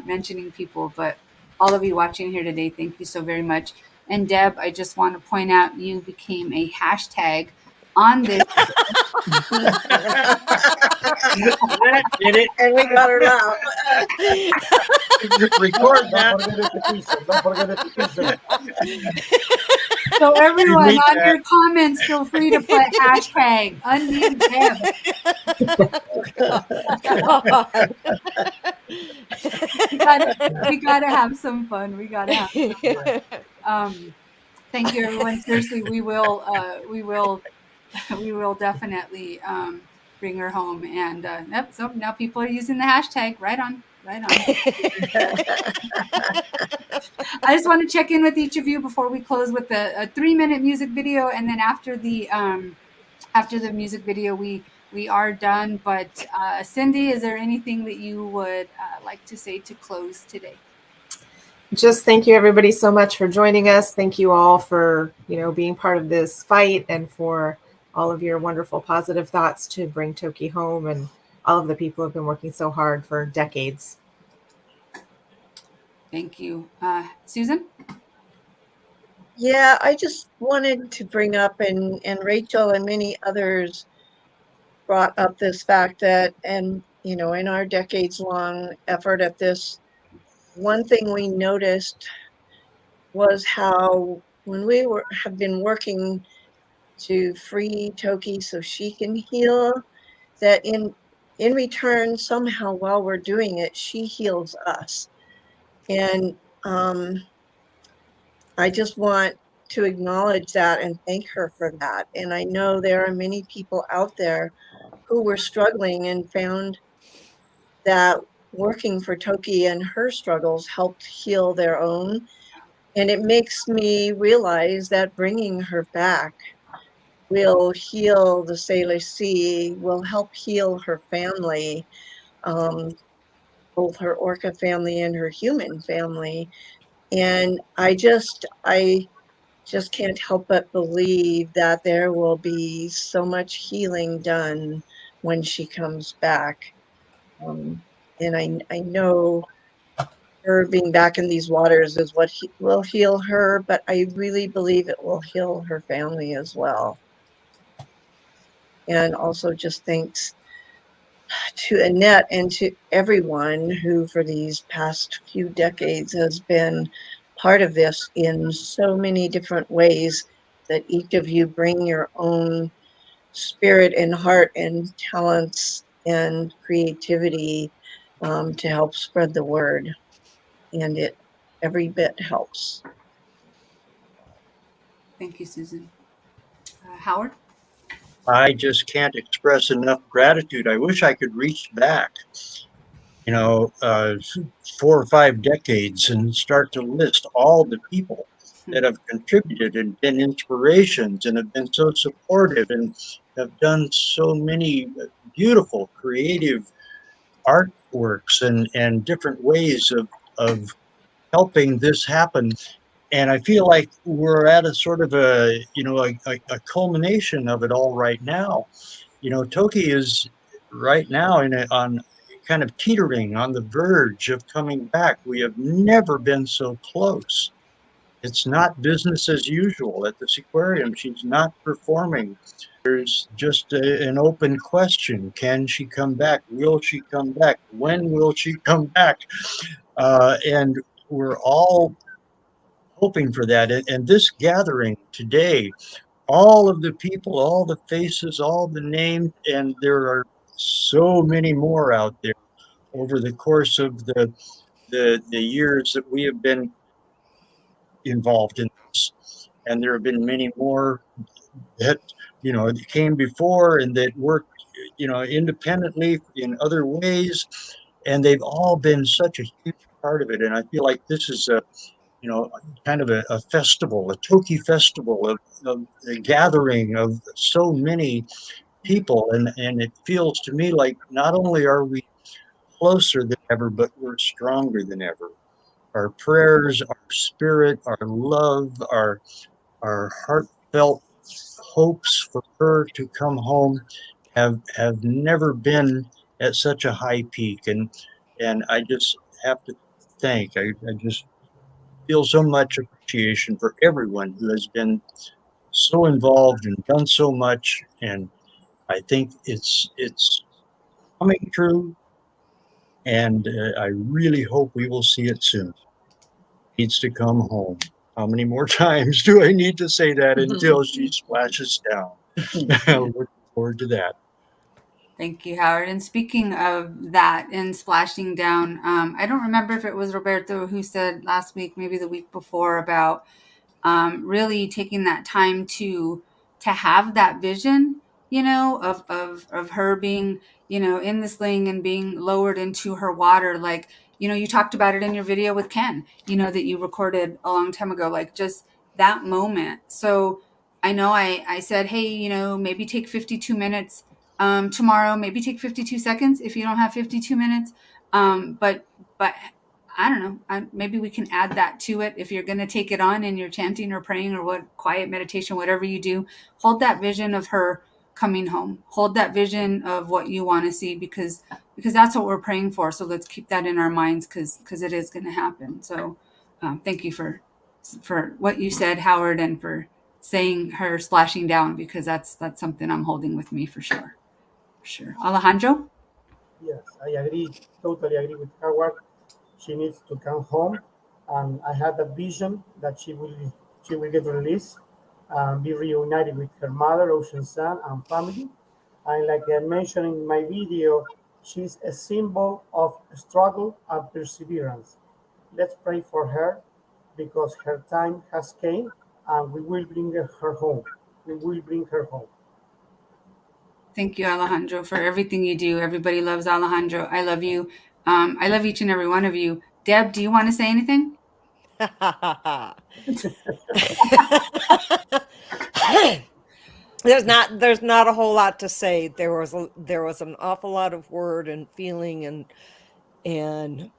mentioning people. But all of you watching here today, thank you so very much. And Deb, I just want to point out you became a hashtag on this. Did it? And we got her out. Record that. Don't forget So everyone, on your comments, feel free to put hashtag unmute Deb. We gotta have some fun. Thank you, everyone. Seriously, we will definitely bring her home. And yep, so now people are using the hashtag. Right on. I just want to check in with each of you before we close with a 3-minute music video, and then after the music video, we are done. But Cindy, is there anything that you would like to say to close today? Just thank you, everybody, so much for joining us. Thank you all for being part of this fight, and for all of your wonderful positive thoughts to bring Toki home, and all of the people who have been working so hard for decades. Thank you. Susan? Yeah, I just wanted to bring up, and Rachel and many others brought up this fact that, and in our decades-long effort at this, one thing we noticed was how when we have been working to free Toki so she can heal, that in return, somehow while we're doing it, she heals us. And I just want to acknowledge that and thank her for that. And I know there are many people out there who were struggling and found that working for Toki and her struggles helped heal their own. And it makes me realize that bringing her back will heal the Salish Sea, will help heal her family, both her orca family and her human family. And I just can't help but believe that there will be so much healing done when she comes back. And I know her being back in these waters is what will heal her, but I really believe it will heal her family as well. And also just thanks to Annette and to everyone who for these past few decades has been part of this in so many different ways, that each of you bring your own spirit and heart and talents and creativity to help spread the word. And it every bit helps. Thank you, Susan. Howard? I just can't express enough gratitude. I wish I could reach back, 4 or 5 decades and start to list all the people that have contributed and been inspirations and have been so supportive and have done so many beautiful, creative artworks and different ways of helping this happen. And I feel like we're at a sort of a culmination of it all right now. Toki is right now on kind of teetering on the verge of coming back. We have never been so close. It's not business as usual at the aquarium. She's not performing. There's just an open question. Can she come back? Will she come back? When will she come back? And we're all hoping for that. And this gathering today, all of the people, all the faces, all the names, and there are so many more out there over the course of the years that we have been involved in this. And there have been many more that that came before and that worked independently in other ways, and they've all been such a huge part of it. And I feel like this is a, kind of a festival, a Toki festival of a gathering of so many people. And it feels to me like not only are we closer than ever, but we're stronger than ever. Our prayers, our spirit, our love, our heartfelt hopes for her to come home have never been at such a high peak. And I just have to I just feel so much appreciation for everyone who has been so involved and done so much. And I think it's coming true. And I really hope we will see it soon. Needs to come home. How many more times do I need to say that until she splashes down? Looking forward to that. Thank you, Howard. And speaking of that and splashing down, I don't remember if it was Roberto who said last week, maybe the week before, about really taking that time to have that vision, of her being, in the sling and being lowered into her water. Like, you talked about it in your video with Ken, that you recorded a long time ago, like just that moment. So I know I said, hey, maybe take 52 minutes tomorrow, maybe take 52 seconds if you don't have 52 minutes. But I don't know. Maybe we can add that to it. If you're going to take it on and you're chanting or praying or what, quiet meditation, whatever you do, hold that vision of her coming home. Hold that vision of what you want to see, because that's what we're praying for. So let's keep that in our minds, because it is going to happen. So thank you for what you said, Howard, and for saying her splashing down, because that's something I'm holding with me for sure. For sure. Alejandro? Yes, I agree. Totally agree with Howard. She needs to come home, and I had a vision that she will get released and be reunited with her mother, Ocean Sun, and family. And like I mentioned in my video, she's a symbol of struggle and perseverance. Let's pray for her, because her time has came, and we will bring her home. We will bring her home. Thank you, Alejandro, for everything you do. Everybody loves Alejandro. I love you. I love each and every one of you. Deb, do you want to say anything? There's not a whole lot to say. There was an awful lot of word and feeling and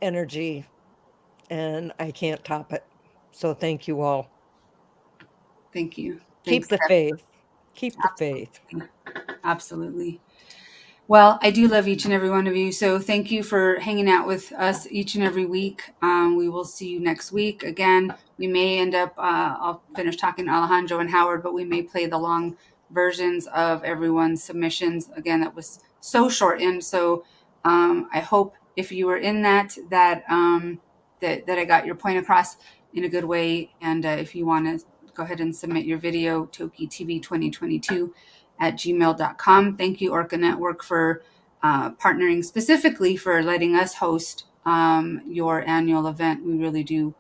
energy, and I can't top it. So thank you all. Thank you. Keep the faith. Keep the faith. Absolutely. Well, I do love each and every one of you. So thank you for hanging out with us each and every week. We will see you next week. Again, we may end up, I'll finish talking to Alejandro and Howard, but we may play the long versions of everyone's submissions. Again, that was so shortened. So I hope if you were in that I got your point across in a good way. And if you want to go ahead and submit your video, TokiTV 2022 at gmail.com. Thank you, Orca Network, for partnering specifically for letting us host your annual event. We really do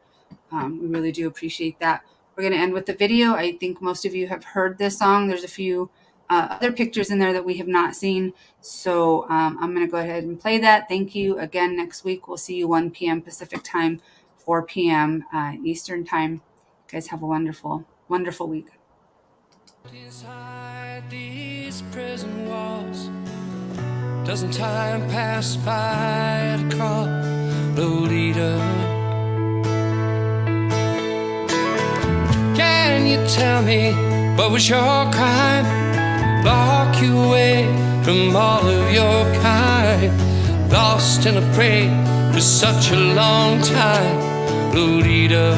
appreciate that. We're going to end with the video. I think most of you have heard this song. There's a few other pictures in there that we have not seen. So I'm going to go ahead and play that. Thank you again. Next week, we'll see you 1 p.m. Pacific time, 4 p.m. Eastern time. You guys have a wonderful, wonderful week. Inside these prison walls, doesn't time pass by to call Lolita? Can you tell me what was your crime? Lock you away from all of your kind, lost and afraid for such a long time, Lolita.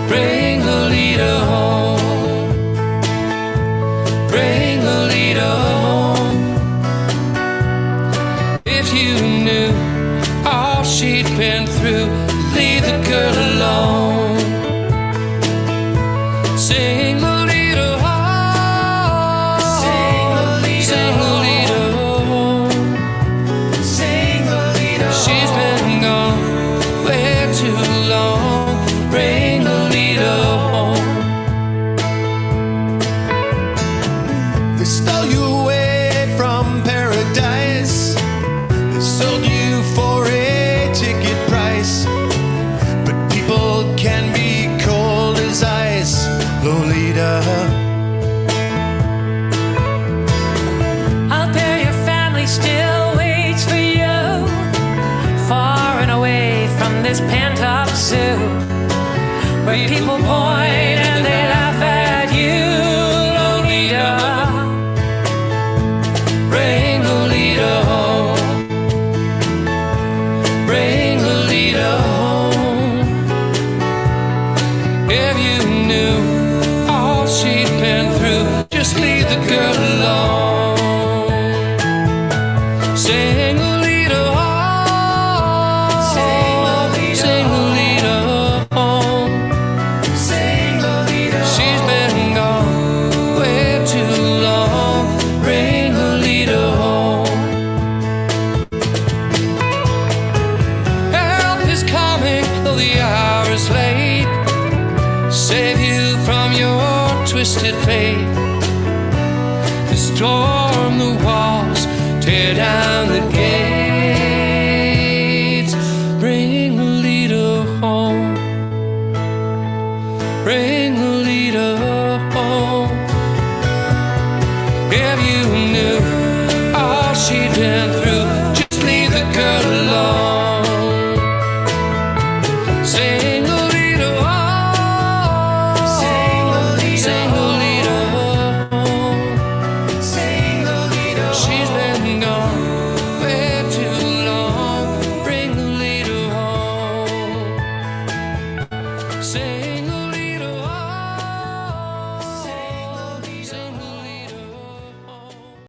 Bring Lolita home. Bring Lolita home. If you knew all she'd been through, leave the girl alone. Sing Lolita home. Sing Lolita home. Sing Lolita home. She's been gone way too long. Bring Lolita home. Lolita. Out there your family still waits for you, far and away from this pent-up zoo, where people point and they laugh at you. Lolita, bring Lolita home, bring Lolita home. If you knew all she'd been through, just leave the girl alone. Sing Lolita home, sing Lolita home, sing Lolita. She's been gone way too long. Bring Lolita home. Help is coming, though the hour is late. Save you from your twisted fate. Storm the walls, tear down the gates. Bring Lolita home, bring Lolita home. If you knew all she'd been